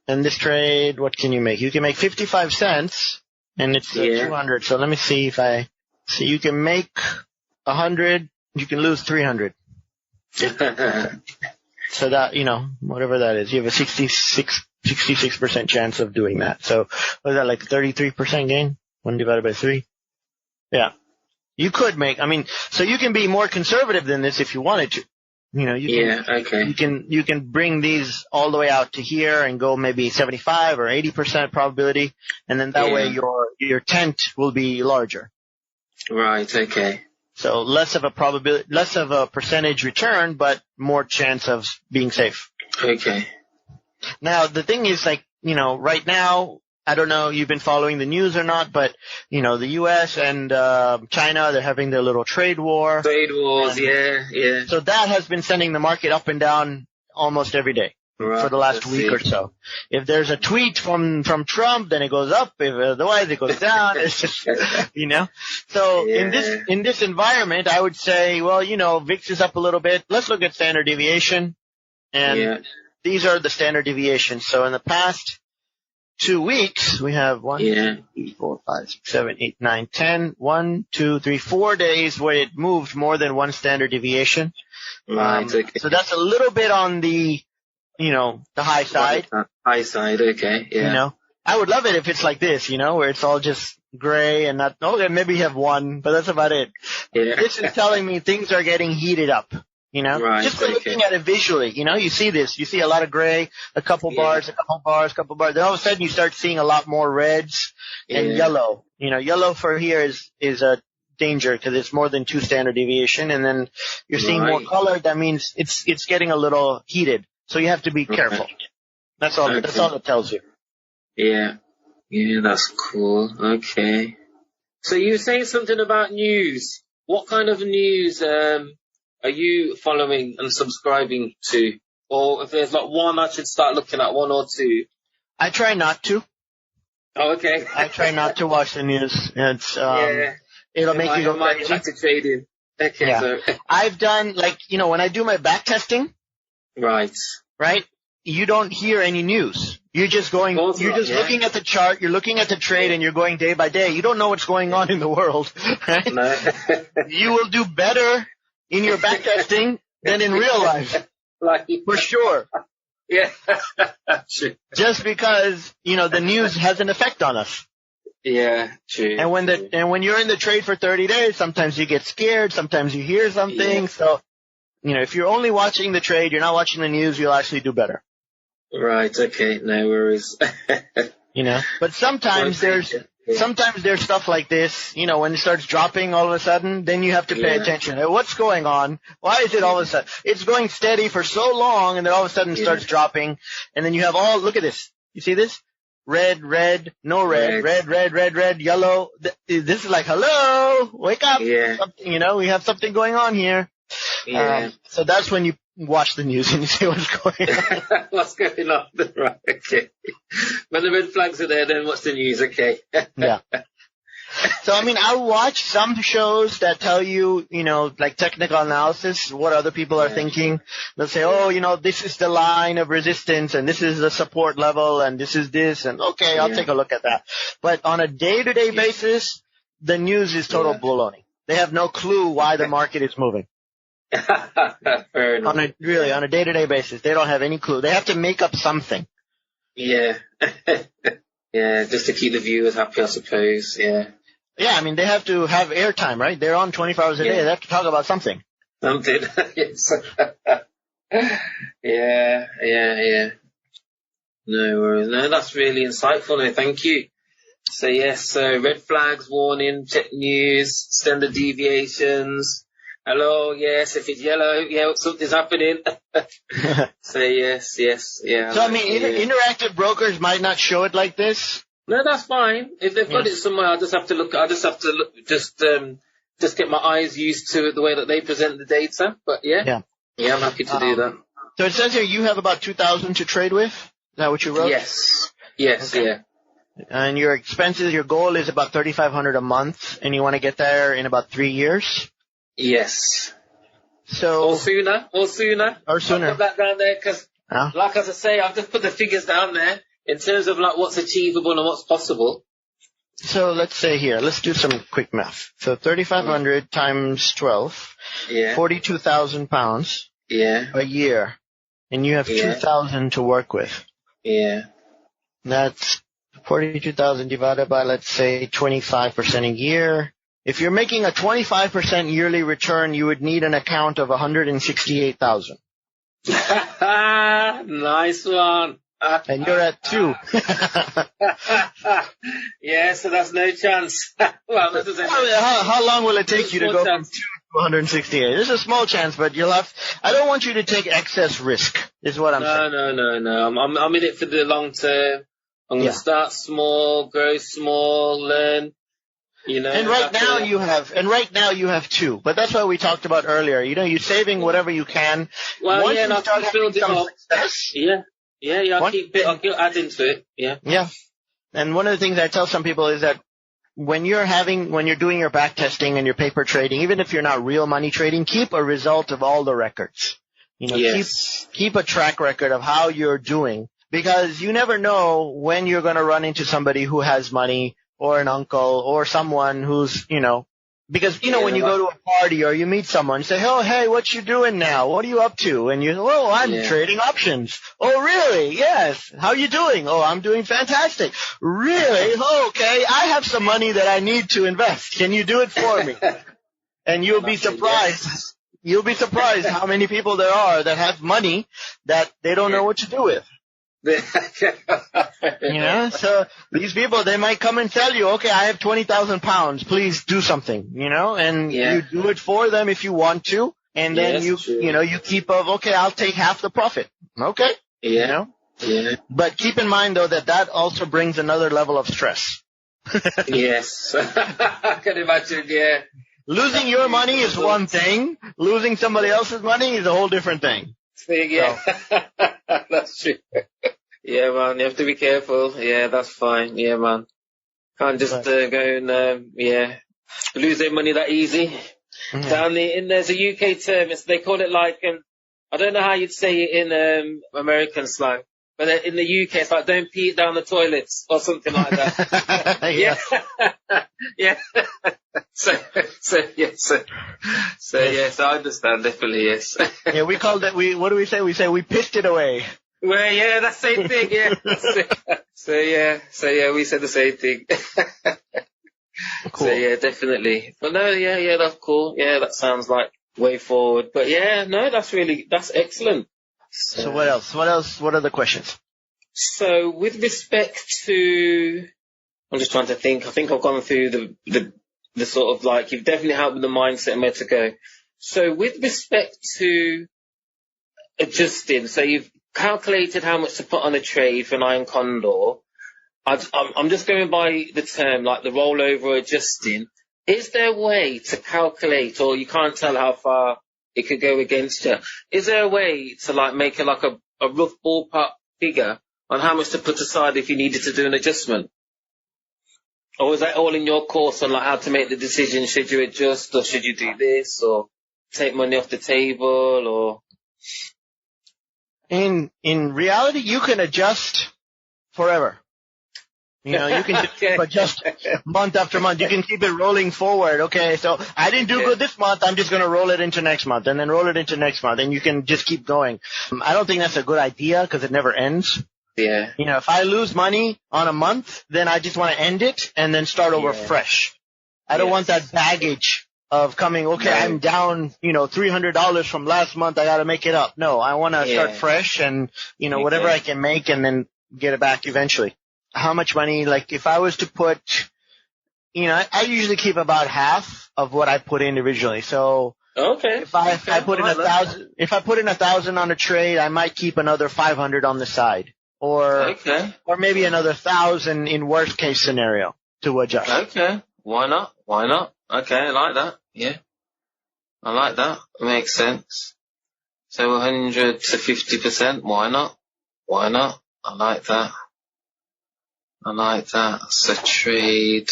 and this trade, what can you make? You can make 55 cents, and it's 200. So let me see so you can make 100, you can lose 300. So that, whatever that is, you have a 66% chance of doing that. So was that like 33% gain? 1 divided by 3? Yeah. You could make, so you can be more conservative than this if you wanted to. Okay. You can bring these all the way out to here and go maybe 75 or 80% probability, and then that way your tent will be larger. Right, okay. So less of a percentage return, but more chance of being safe. Okay. Now, the thing is, right now, I don't know, you've been following the news or not, but, the U.S. and China, they're having their little trade war. Trade wars, yeah. So that has been sending the market up and down almost every day for the last week or so. If there's a tweet from Trump, then it goes up. If otherwise, it goes down. It's just, So in this environment, I would say, well, VIX is up a little bit. Let's look at standard deviation. And these are the standard deviations. So in the past 2 weeks, we have 1, 2, 3, 4, 5, 6, 7, 8, 9, 10. 1, 2, 3, 4 days where it moved more than one standard deviation. Right, okay. So that's a little bit on the, the high side. High side, okay, yeah. I would love it if it's like this, where it's all just gray and not, maybe you have one, but that's about it. Yeah. This is telling me things are getting heated up. Right, just by looking at it visually, you see this. You see a lot of gray, a couple bars. Then all of a sudden you start seeing a lot more reds and yellow. Yellow for here is a danger because it's more than 2 standard deviation. And then you're seeing more color. That means it's getting a little heated. So you have to be careful. That's all. Okay. That's all it tells you. Yeah. Yeah, that's cool. Okay. So you were saying something about news. What kind of news, are you following and subscribing to? Or if there's one, I should start looking at 1 or 2? I try not to. Oh, okay. I try not to watch the news. It's, it'll make you go crazy. Back to trading. Okay, yeah. So. I've done, when I do my back testing. Right. You don't hear any news. You're just looking at the chart, you're looking at the trade, and you're going day by day. You don't know what's going on in the world, right? No. You will do better in your back testing than in real life. For sure. Yeah. Just because, the news has an effect on us. Yeah, true. And when you're in the trade for 30 days, sometimes you get scared, sometimes you hear something. Yeah. So, if you're only watching the trade, you're not watching the news, you'll actually do better. Right, okay, no worries. But sometimes there's stuff like this, when it starts dropping all of a sudden, then you have to pay attention. What's going on? Why is it all of a sudden? It's going steady for so long, and then all of a sudden it starts dropping, and then you have look at this. You see this? Red, no red, red, yellow. This is like, hello, wake up. Yeah. We have something going on here. Yeah. So that's when you watch the news and you see what's going on. What's going on? Right, okay. When the red flags are there, then what's the news? Okay. Yeah. So, I watch some shows that tell you, like technical analysis, what other people are thinking. They'll say, this is the line of resistance and this is the support level and this is this. And okay, I'll take a look at that. But on a day-to-day basis, the news is total baloney. They have no clue why the market is moving. Fair enough. On a day-to-day basis, they don't have any clue. They have to make up something. Yeah. Yeah, just to keep the viewers happy, I suppose. Yeah. Yeah, they have to have airtime, right? They're on 24 hours a day. They have to talk about something. Something. Yes. Yeah. No worries. No, that's really insightful. No, thank you. So yes, red flags, warning, check news, standard deviations. Hello, yes, if it's yellow, something's happening. So yes, yeah. So interactive brokers might not show it like this. No, that's fine. If they've got it somewhere, I'll just have to look, just get my eyes used to the way that they present the data. But yeah, I'm happy to do that. So it says here you have about 2,000 to trade with. Is that what you wrote? Yes, okay. Yeah. And your expenses, your goal is about 3,500 a month, and you want to get there in about 3 years. Yes. So or sooner. Or sooner. I'll put that down there because, like as I say, I've just put the figures down there in terms of like what's achievable and what's possible. So let's say here, let's do some quick math. So 3,500 times 12, 42,000 pounds a year, and you have 2,000 to work with. Yeah. That's 42,000 divided by, let's say, 25% a year. If you're making a 25% yearly return, you would need an account of 168,000. Nice one. And you're at 2. Yeah, so that's no chance. Well, this is how long will it take you to go from 2 to 168? This is a small chance, but you'll have. I don't want you to take excess risk, is what I'm saying. No. I'm in it for the long term. I'm going to start small, grow small, learn. You know, and right now you have 2. But that's what we talked about earlier. You know, you're saving whatever you can. Well, once and you start having some success, I'll keep adding to it. Yeah. And one of the things I tell some people is that when you're doing your back testing and your paper trading, even if you're not real money trading, keep a result of all the records. You know, keep a track record of how you're doing, because you never know when you're going to run into somebody who has money, or an uncle, or someone who's, because, when you go to a party or you meet someone, you say, oh, hey, what you doing now? What are you up to? And you, oh, I'm trading options. Oh, really? Yes. How you doing? Oh, I'm doing fantastic. Really? Oh, okay. I have some money that I need to invest. Can you do it for me? And you'll be surprised. Yes. You'll be surprised how many people there are that have money that they don't know what to do with. So these people, they might come and tell you, okay, I have 20,000 pounds, please do something, and you do it for them if you want to, and then you keep okay, I'll take half the profit. Okay. Yeah. But keep in mind though that also brings another level of stress. Yes. I can imagine, Losing your money is one thing. Losing somebody else's money is a whole different thing. Yeah. So. That's true. Yeah, man, you have to be careful. Yeah, that's fine. Yeah, man. Can't just go and, lose their money that easy. Mm-hmm. There's a UK term, they call it like, I don't know how you'd say it in American slang, but in the UK it's like, don't pee it down the toilets or something like that. Yeah. So I understand, definitely, yes. Yeah, we called it, what do we say? We say we pissed it away. Well, yeah, that's the same thing, yeah. So we said the same thing. Cool. So definitely. But no, that's cool. Yeah, that sounds like way forward. But that's excellent. So what else? What are the questions? So with respect to, I'm just trying to think. I think I've gone through the sort of like, you've definitely helped with the mindset and where to go. So with respect to adjusting, so you've calculated how much to put on a trade for an iron condor. I'm just going by the term, like the rollover adjusting. Is there a way to calculate, or you can't tell how far it could go against you? Is there a way to like make a rough ballpark figure on how much to put aside if you needed to do an adjustment? Or is that all in your course on like how to make the decision? Should you adjust, or should you do this, or take money off the table, or? In reality, you can adjust forever. You can adjust month after month. You can keep it rolling forward. Okay, so I didn't do good this month. I'm just going to roll it into next month, and then roll it into next month, and you can just keep going. I don't think that's a good idea because it never ends. Yeah. If I lose money on a month, then I just want to end it and then start over fresh. I don't want that baggage of coming, I'm down, $300 from last month. I got to make it up. No, I want to start fresh and, whatever I can make and then get it back eventually. How much money, like if I was to put, I usually keep about half of what I put in originally. So if I put in 1,000, if I put in 1,000 on a trade, I might keep another 500 on the side or maybe another 1,000 in worst case scenario to adjust. Okay. Why not? Why not? Okay, I like that. Yeah, I like that. It makes sense. So 100 to 50%. Why not? Why not? I like that. I like that. It's a trade.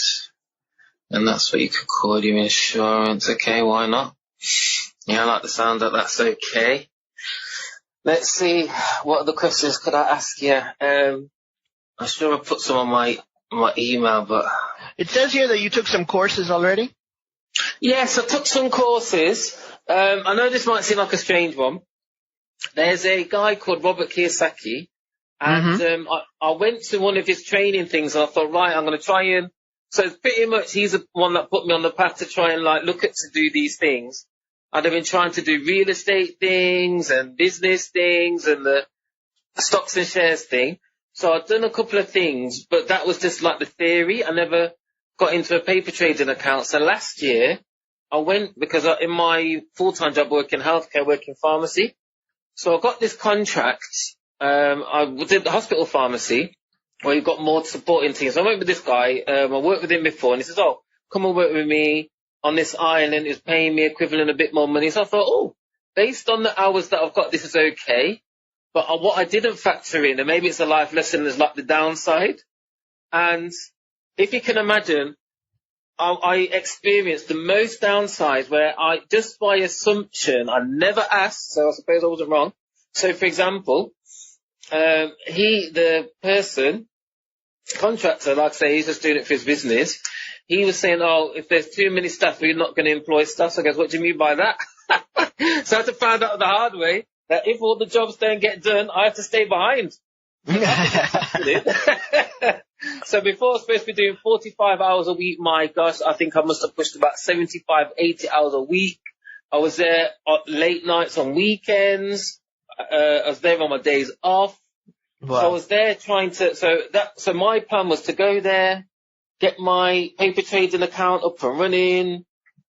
And that's what you could call your insurance. Okay, why not? Yeah, I like the sound that that's okay. Let's see, what other questions could I ask you? I'm sure I put some on my email, but... It says here that you took some courses already? Yes, I took some courses. I know this might seem like a strange one. There's a guy called Robert Kiyosaki, and I went to one of his training things, and I thought, right, I'm going to try and... So pretty much he's the one that put me on the path to try and look at to do these things. I'd have been trying to do real estate things and business things and the stocks and shares thing. So I'd done a couple of things, but that was just like the theory. I never got into a paper trading account. So last year I went, because in my full-time job I work in healthcare, work in pharmacy. So I got this contract. I did the hospital pharmacy, where you've got more supporting teams. I went with this guy. I worked with him before, and he says, "Oh, come and work with me on this island." He's paying me equivalent a bit more money. So I thought, oh, based on the hours that I've got, this is okay. But what I didn't factor in, and maybe it's a life lesson, is like the downside. And if you can imagine, I experienced the most downsides where just by assumption, I never asked, so I suppose I wasn't wrong. So, for example, the contractor, like I say, he's just doing it for his business. He was saying, oh, if there's too many staff, we're not going to employ staff. So I goes, what do you mean by that? So I had to find out the hard way that if all the jobs don't get done, I have to stay behind. So before I was supposed to be doing 45 hours a week, my gosh, I think I must have pushed about 75, 80 hours a week. I was there late nights on weekends. I was there on my days off. Wow. So I was there trying to, so my plan was to go there, get my paper trading account up and running,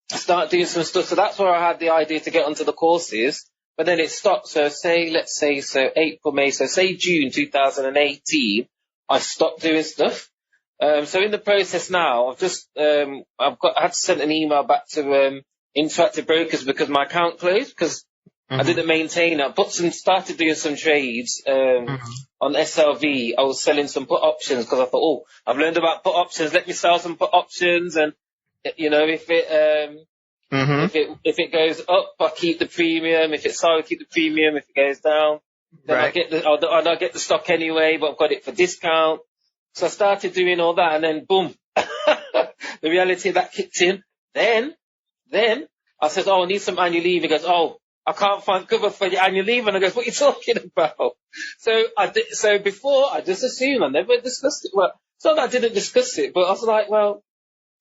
start doing some stuff. So that's where I had the idea to get onto the courses, but then it stopped. So let's say April, May, so say June 2018, I stopped doing stuff. So in the process now, I had to send an email back to, Interactive Brokers because my account closed because I didn't maintain it. I started doing some trades, on SLV. I was selling some put options because I thought, oh, I've learned about put options. Let me sell some put options. And, you know, if it goes up, I keep the premium. If it's low, I keep the premium. If it goes down, then I get the stock anyway, but I've got it for discount. So I started doing all that and then boom, the reality of that kicked in. Then I said, oh, I need some annual leave. He goes, oh, I can't find cover for your annual leave. And I goes, what are you talking about? So before I just assumed, I never discussed it. Well, it's not that I didn't discuss it, but I was like, well,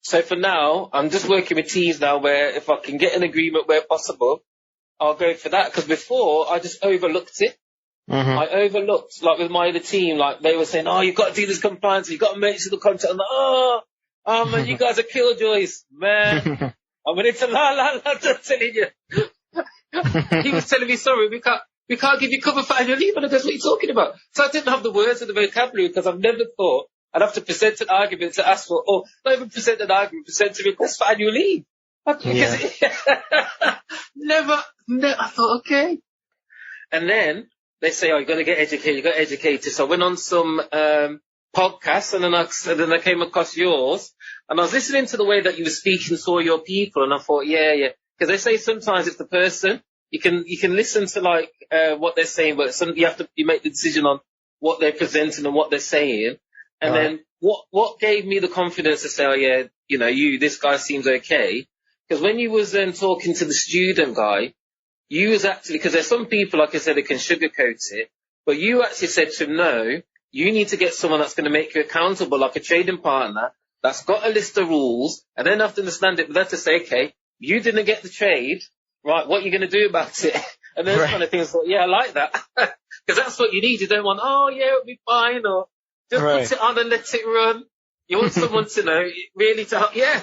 so for now, I'm just working with teams now where if I can get an agreement where possible, I'll go for that. Because before I just overlooked it. I overlooked, like with my other team, like they were saying, oh, you've got to do this compliance, you've got to make sure the contract. I'm like, oh man, you guys are killjoys, man. I'm ready to I'm telling you. He was telling me, sorry, we can't give you cover for annual leave. And I goes, what are you talking about? So I didn't have the words or the vocabulary because I've never thought I'd have to present an argument to ask for, or not even present an argument, present a request for annual leave. Never, I thought, okay. And then they say, oh, you got to get educated, So I went on some podcasts, and then I came across yours, and I was listening to the way that you were speaking to all your people, and I thought, yeah. Because they say sometimes it's the person, you can listen to like what they're saying, but you make the decision on what they're presenting and what they're saying. And then what gave me the confidence to say, oh yeah, you know, this guy seems okay. Because when you was talking to the student guy, you was actually, because there's some people, like I said, that can sugarcoat it, but you actually said to him, no, you need to get someone that's going to make you accountable, like a trading partner, that's got a list of rules, and then have to understand it, but then to say, okay, you didn't get the trade, right, what are you going to do about it? And those kind of things, yeah, I like that. Because that's what you need. You don't want, oh yeah, it'll be fine, or just put it on and let it run. You want someone to know, really to help, yeah.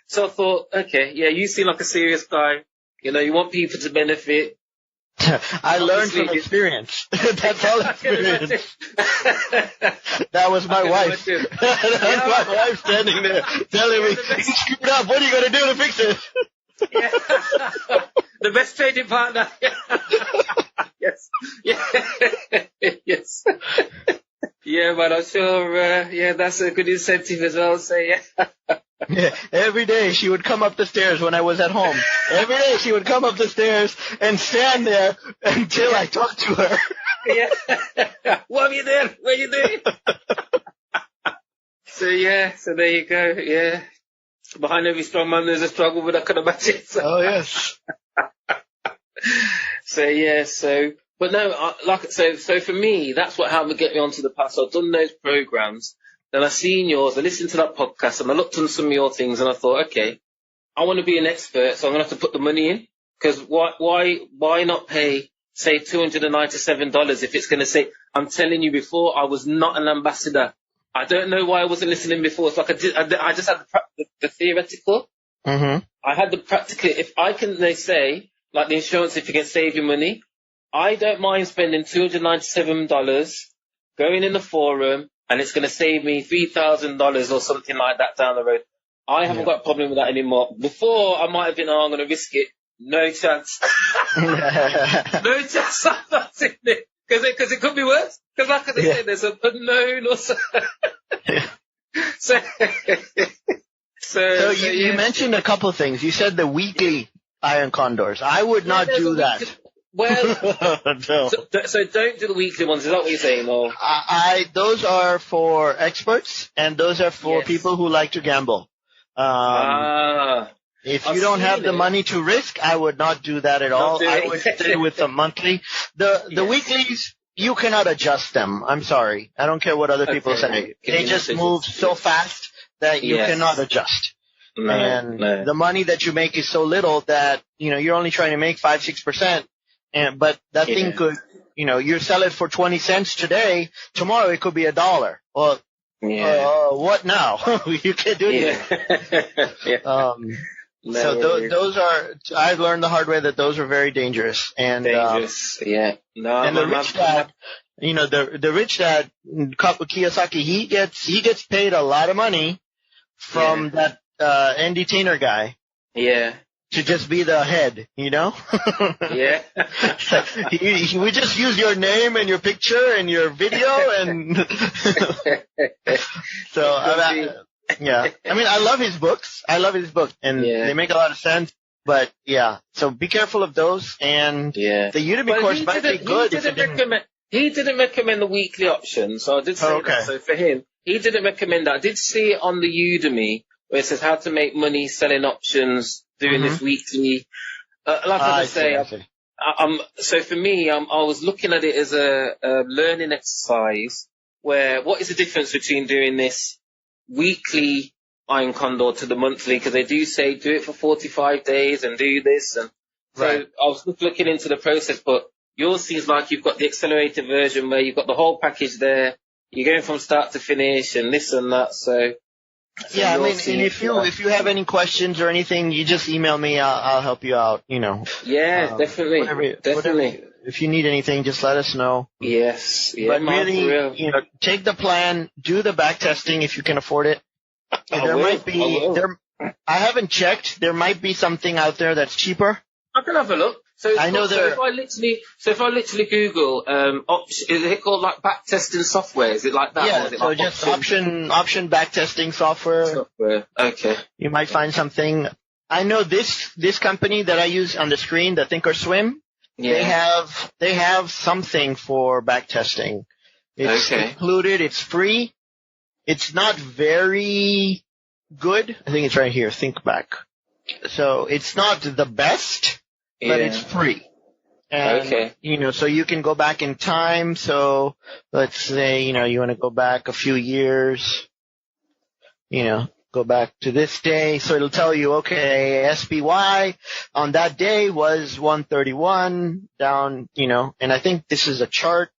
So I thought, okay, yeah, you seem like a serious guy. You know, you want people to benefit. I learned from experience. That's all experience. That was my wife. That's my wife standing there telling me, "You screwed up. What are you going to do to fix it?" Yeah. The best trading partner. Yes. Yeah. Yes. Yeah, but I'm sure, that's a good incentive as well, so yeah. Yeah, every day she would come up the stairs when I was at home. Every day she would come up the stairs and stand there until I talked to her. Yeah. What are you doing? What are you doing? So there you go, yeah. Behind every strong man there's a struggle, but I can imagine. So. Oh, yes. But no, so for me, that's what helped me get me onto the path. So I've done those programs, then I seen yours, I listened to that podcast, and I looked on some of your things, and I thought, okay, I want to be an expert, so I'm going to have to put the money in. Because why not pay, say, $297 if it's going to say, I'm telling you before, I was not an ambassador. I don't know why I wasn't listening before. It's like I just had the theoretical. Mm-hmm. I had the practical. If I can, they say, like the insurance, if you can save your money, I don't mind spending $297 going in the forum, and it's going to save me $3,000 or something like that down the road. I haven't got a problem with that anymore. Before, I might have been, I'm going to risk it. No chance. No chance I'm not in it. Because it could be worse. Because like I said, there's an unknown or something. So you mentioned a couple of things. You said the weekly iron condors. I would not do that. Well, no. So don't do the weekly ones. Is that what you're saying? Or those are for experts, and those are for people who like to gamble. If you don't have the money to risk, I would not do that at all. I would stay with the monthly. The weeklies, you cannot adjust them. I'm sorry. I don't care what other people say. They just move so fast that you cannot adjust. No. The money that you make is so little that, you're only trying to make 5-6%. But that thing could, you sell it for 20 cents today. Tomorrow it could be $1. Well, what now? You can't do anything. Those are, I've learned the hard way that those are very dangerous. And, No, and the rich dad, the rich dad, Kiyosaki, he gets paid a lot of money from that, Andy Tainer guy. Yeah. To just be the head, Yeah. We just use your name and your picture and your video and so I mean, I love his books. And they make a lot of sense. But so be careful of those. And the Udemy course might be good. He didn't recommend the weekly option, so I did say that. So for him, he didn't recommend that. I did see it on the Udemy where it says how to make money selling options doing this weekly. Like I say, so for me, I was looking at it as a learning exercise where what is the difference between doing this weekly iron condor to the monthly? Because they do say do it for 45 days and do this. And so I was looking into the process, but yours seems like you've got the accelerated version where you've got the whole package there. You're going from start to finish and this and that. So I mean, and if you have any questions or anything, you just email me. I'll help you out. Yeah, definitely. Whatever, if you need anything, just let us know. Yes. Yeah, but really, take the plan, do the back testing if you can afford it. I haven't checked. There might be something out there that's cheaper. I can have a look. So if I literally Google, is it called like back testing software? Is it like that? Yeah, or is it so like just option back testing software. Okay. You might find something. I know this company that I use on the screen, the Thinkorswim. Yeah. They have something for back testing. It's included. It's free. It's not very good. I think it's right here. Think back. So it's not the best. But it's free. And, so you can go back in time. So let's say, you want to go back a few years, go back to this day. So it'll tell you, okay, SPY on that day was 131 down, and I think this is a chart.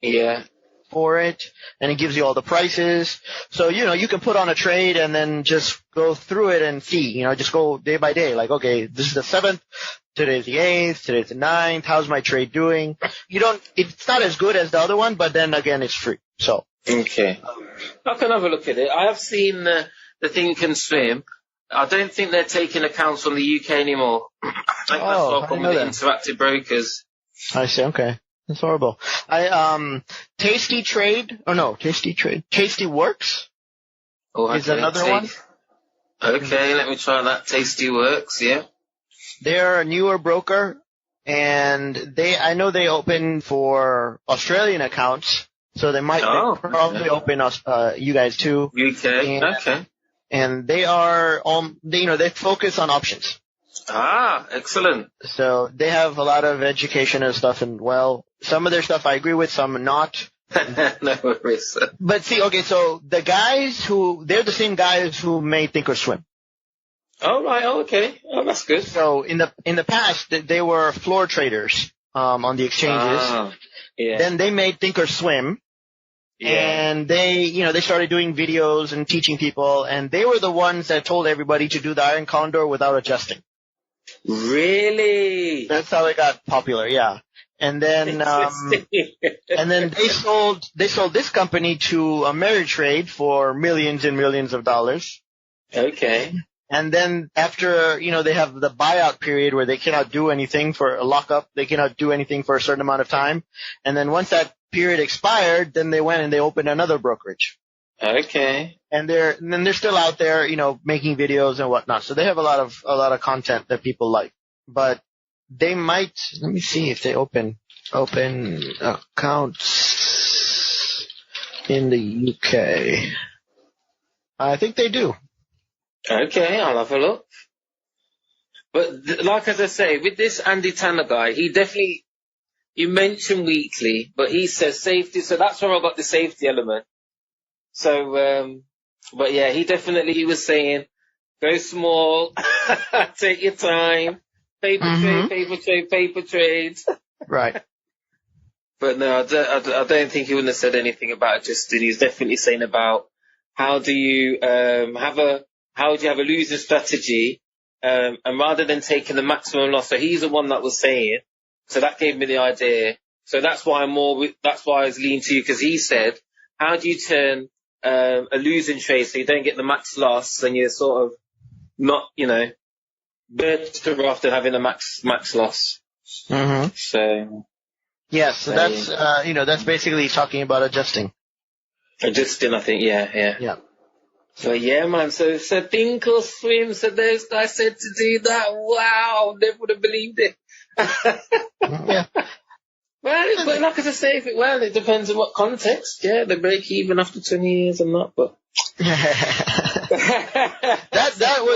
Yeah. For it, and it gives you all the prices. So, you can put on a trade and then just go through it and see, just go day by day. Like, okay, this is the 7th today's the 8th, today's the 9th, how's my trade doing? It's not as good as the other one, but then again, it's free. So. Okay. I can have a look at it. I have seen the Think and Swim. I don't think they're taking accounts from the UK anymore. I think that's all from the interactive brokers. I see. Okay. That's horrible. Tasty Works is another one. Okay, let me try that. Tasty Works, yeah. They're a newer broker, and I know they open for Australian accounts, so they probably open you guys too. UK, okay. And they are they focus on options. Ah, excellent. So they have a lot of educational stuff, and some of their stuff I agree with, some not. No worries. But see, okay, so the guys they're the same guys who made Thinkorswim. Oh, right. Oh, okay. Oh, that's good. So in the past, they were floor traders, on the exchanges. Yeah. Then they made Thinkorswim. Yeah. And they started doing videos and teaching people, and they were the ones that told everybody to do the Iron Condor without adjusting. Really? That's how it got popular, yeah. And then, they sold this company to Ameritrade for millions and millions of dollars. Okay. And then after, they have the buyout period where they cannot do anything for a lockup. They cannot do anything for a certain amount of time. And then once that period expired, then they went and they opened another brokerage. Okay. And they're still out there, making videos and whatnot. So they have a lot of content that people like. But they might, let me see if they open accounts in the UK. I think they do. Okay, I'll have a look. But like as I say, with this Andy Tanner guy, he definitely, you mentioned weekly, but he says safety, so that's where I got the safety element. So, but yeah, he was saying, go small, take your time, paper trade. Right. But no, I don't think he wouldn't have said anything about Justin. He's definitely saying about how do you have a losing strategy, and rather than taking the maximum loss. So he's the one that was saying. So that gave me the idea. So that's why I was leaning to you, because he said, how do you turn a losing trade so you don't get the max loss and you're sort of not, better off than having a max loss. Mm-hmm. So. Yeah, so that's basically talking about adjusting. Adjusting, I think, yeah. Yeah. So yeah, man, so Thinkorswim, so those guys said to do that. Wow, never would have believed it. Yeah. Well, but like I say, it depends on what context. Yeah, they break even after 20 years and that, but.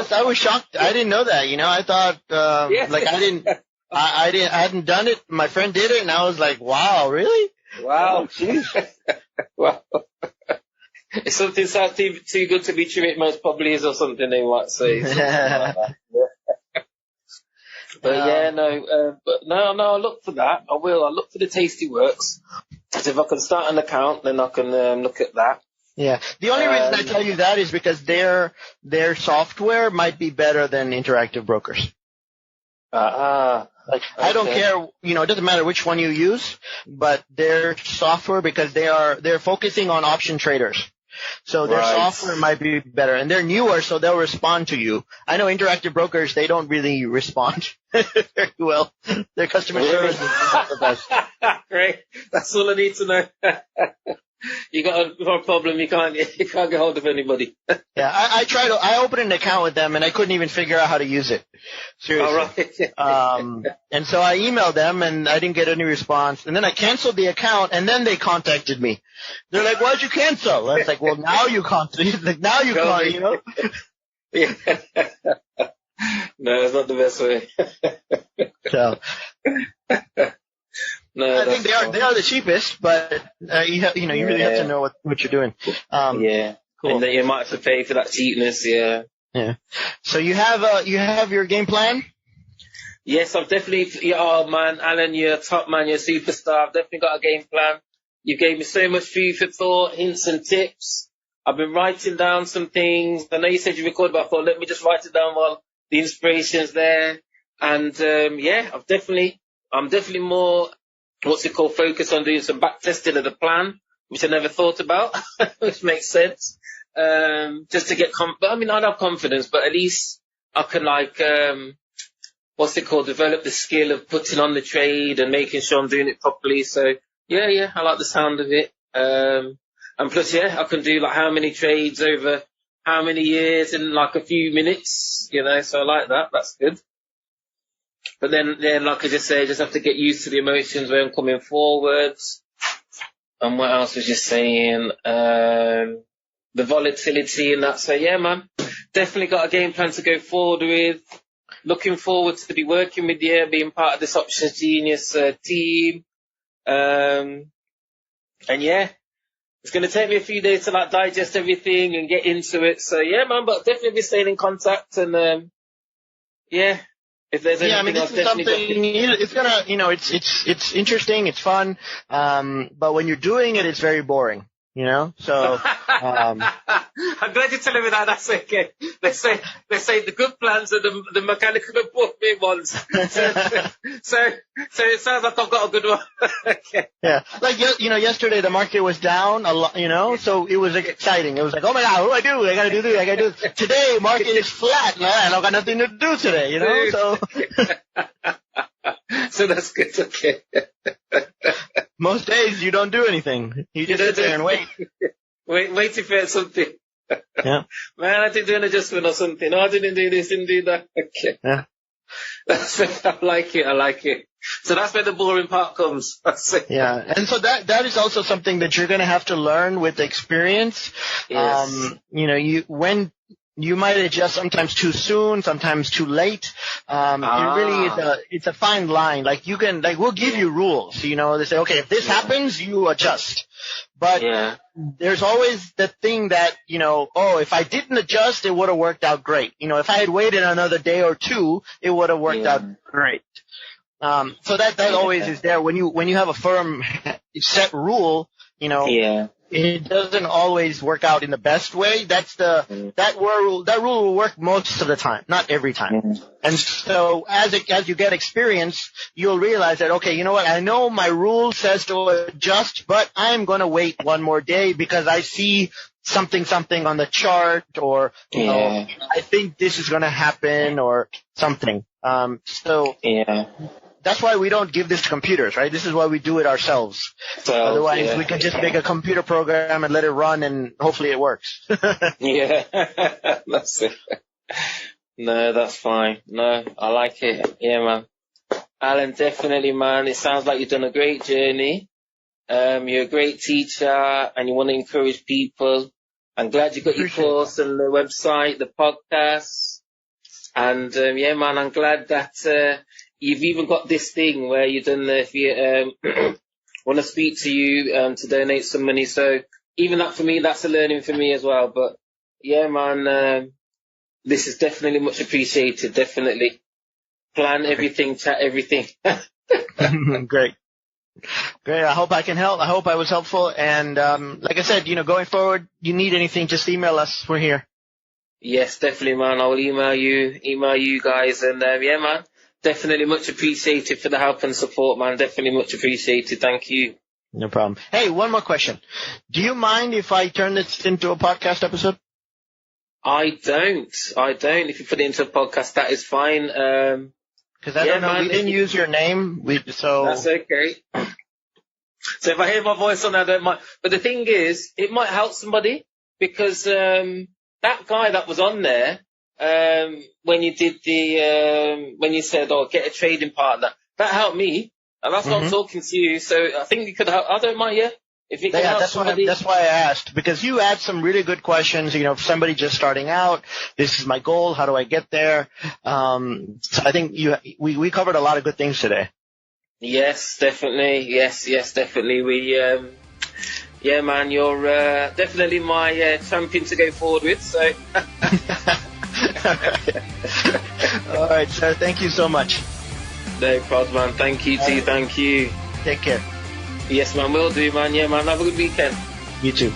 I was shocked. I didn't know that, I thought, I hadn't done it. My friend did it, and I was like, wow, really? Wow. Wow. It's something too good to be true, it most probably is, or something they might say. But I'll look for that. I will. I'll look for the Tasty Works. So if I can start an account, then I can look at that. Yeah. The only reason I tell you that is because their software might be better than Interactive Brokers. Okay. I don't care, it doesn't matter which one you use, but their software, because they're focusing on option traders. So their software might be better, and they're newer, so they'll respond to you. I know Interactive Brokers, they don't really respond very well. Their customer service is not the best. Great. That's all I need to know. You got a problem, you can't get hold of anybody. Yeah, I opened an account with them and I couldn't even figure out how to use it. Seriously. All right. And so I emailed them and I didn't get any response. And then I canceled the account and then they contacted me. They're like, why'd you cancel? I was like, well, now you contact, now you call, Yeah. No, it's not the best way. So. No, I think they are the cheapest, but you really have to know what you're doing. Yeah, cool. And then you might have to pay for that cheapness. Yeah. Yeah. So you have your game plan? Yes, I've definitely. Oh man, Alan, you're a top man. You're a superstar. I've definitely got a game plan. You gave me so much food for thought, hints and tips. I've been writing down some things. I know you said you recorded, but I thought let me just write it down while the inspiration's there. And I'm definitely more focused on doing some back testing of the plan, which I never thought about, which makes sense. Just to get I'd have confidence, but at least I can develop the skill of putting on the trade and making sure I'm doing it properly. So I like the sound of it. And plus, I can do like how many trades over how many years in like a few minutes, so I like that. That's good. But then like I just say, I just have to get used to the emotions when I'm coming forwards. And what else was you saying? The volatility and that. So man, definitely got a game plan to go forward with. Looking forward to be working with you, being part of this Options Genius team. It's going to take me a few days to digest everything and get into it. So man, but definitely be staying in contact and if there's anything else, definitely. It's gonna, it's interesting, it's fun, but when you're doing it, it's very boring. So I'm glad you're telling me that. That's okay. They say the good plans are the mechanical and boring ones. So it sounds like I've got a good one. Okay. Yeah, like yesterday the market was down a lot. So it was exciting. It was like, oh my god, what do I do? I gotta do this. I gotta do this. Today market is flat. No, I don't got nothing to do today. So. So that's good. Okay. Most days you don't do anything. You just sit there and wait. Waiting for something. Yeah. Man, I did do an adjustment or something. No, I didn't do this, didn't do that. Okay. Yeah. I like it. So that's where the boring part comes. Yeah. And so that is also something that you're going to have to learn with experience. Yes. You might adjust sometimes too soon, sometimes too late. It really it's a fine line. Like we'll give you rules. They say, okay, if this happens, you adjust. But there's always the thing that, if I didn't adjust, it would have worked out great. If I had waited another day or two, it would have worked out great. So that always is there when you have a firm set rule, it doesn't always work out in the best way. That rule will work most of the time, not every time. And so as you get experience, you'll realize that, okay, you know what? I know my rule says to adjust, but I'm going to wait one more day because I see something on the chart, or I think this is going to happen or something. That's why we don't give this to computers, right? This is why we do it ourselves. Otherwise, we can just make a computer program and let it run, and hopefully it works. Yeah, that's it. No, that's fine. No, I like it. Yeah, man. Alan, definitely, man. It sounds like you've done a great journey. You're a great teacher, and you want to encourage people. I'm glad you got your course and the website, the podcast. And, man, I'm glad that you've even got this thing where you've done if you want to speak to you to donate some money. So even that for me, that's a learning for me as well. But yeah, man, this is definitely much appreciated. Definitely. Plan everything, chat everything. Great. I hope I can help. I hope I was helpful. And like I said, going forward, you need anything, just email us. We're here. Yes, definitely, man. I will email you guys. And yeah, man, definitely much appreciated for the help and support, man. Definitely much appreciated. Thank you. No problem. Hey, one more question. Do you mind if I turn this into a podcast episode? I don't. If you put it into a podcast, that is fine. Because I don't know, we didn't use your name, so... That's okay. So if I hear my voice on there, I don't mind. But the thing is, it might help somebody, because that guy that was on there, when you did when you said, get a trading partner, that helped me. And that's why I'm talking to you. So I think you could help. I don't mind, if it can help somebody. That's why I asked, because you had some really good questions. If somebody just starting out, this is my goal. How do I get there? So I think we covered a lot of good things today. Yes, definitely. Yes, definitely. We, yeah, man, you're definitely my champion to go forward with. So. All right, sir. Thank you so much. No problem, man. Thank you, too. Thank you. Take care. Yes, man. Will do, man. Yeah, man. Have a good weekend. You too.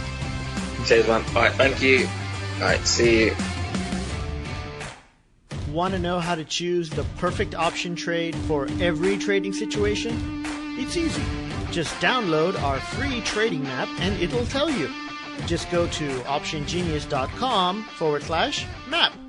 Cheers, man. All right. Thank you. All right. See you. Want to know how to choose the perfect option trade for every trading situation? It's easy. Just download our free trading map and it'll tell you. Just go to optiongenius.com/map.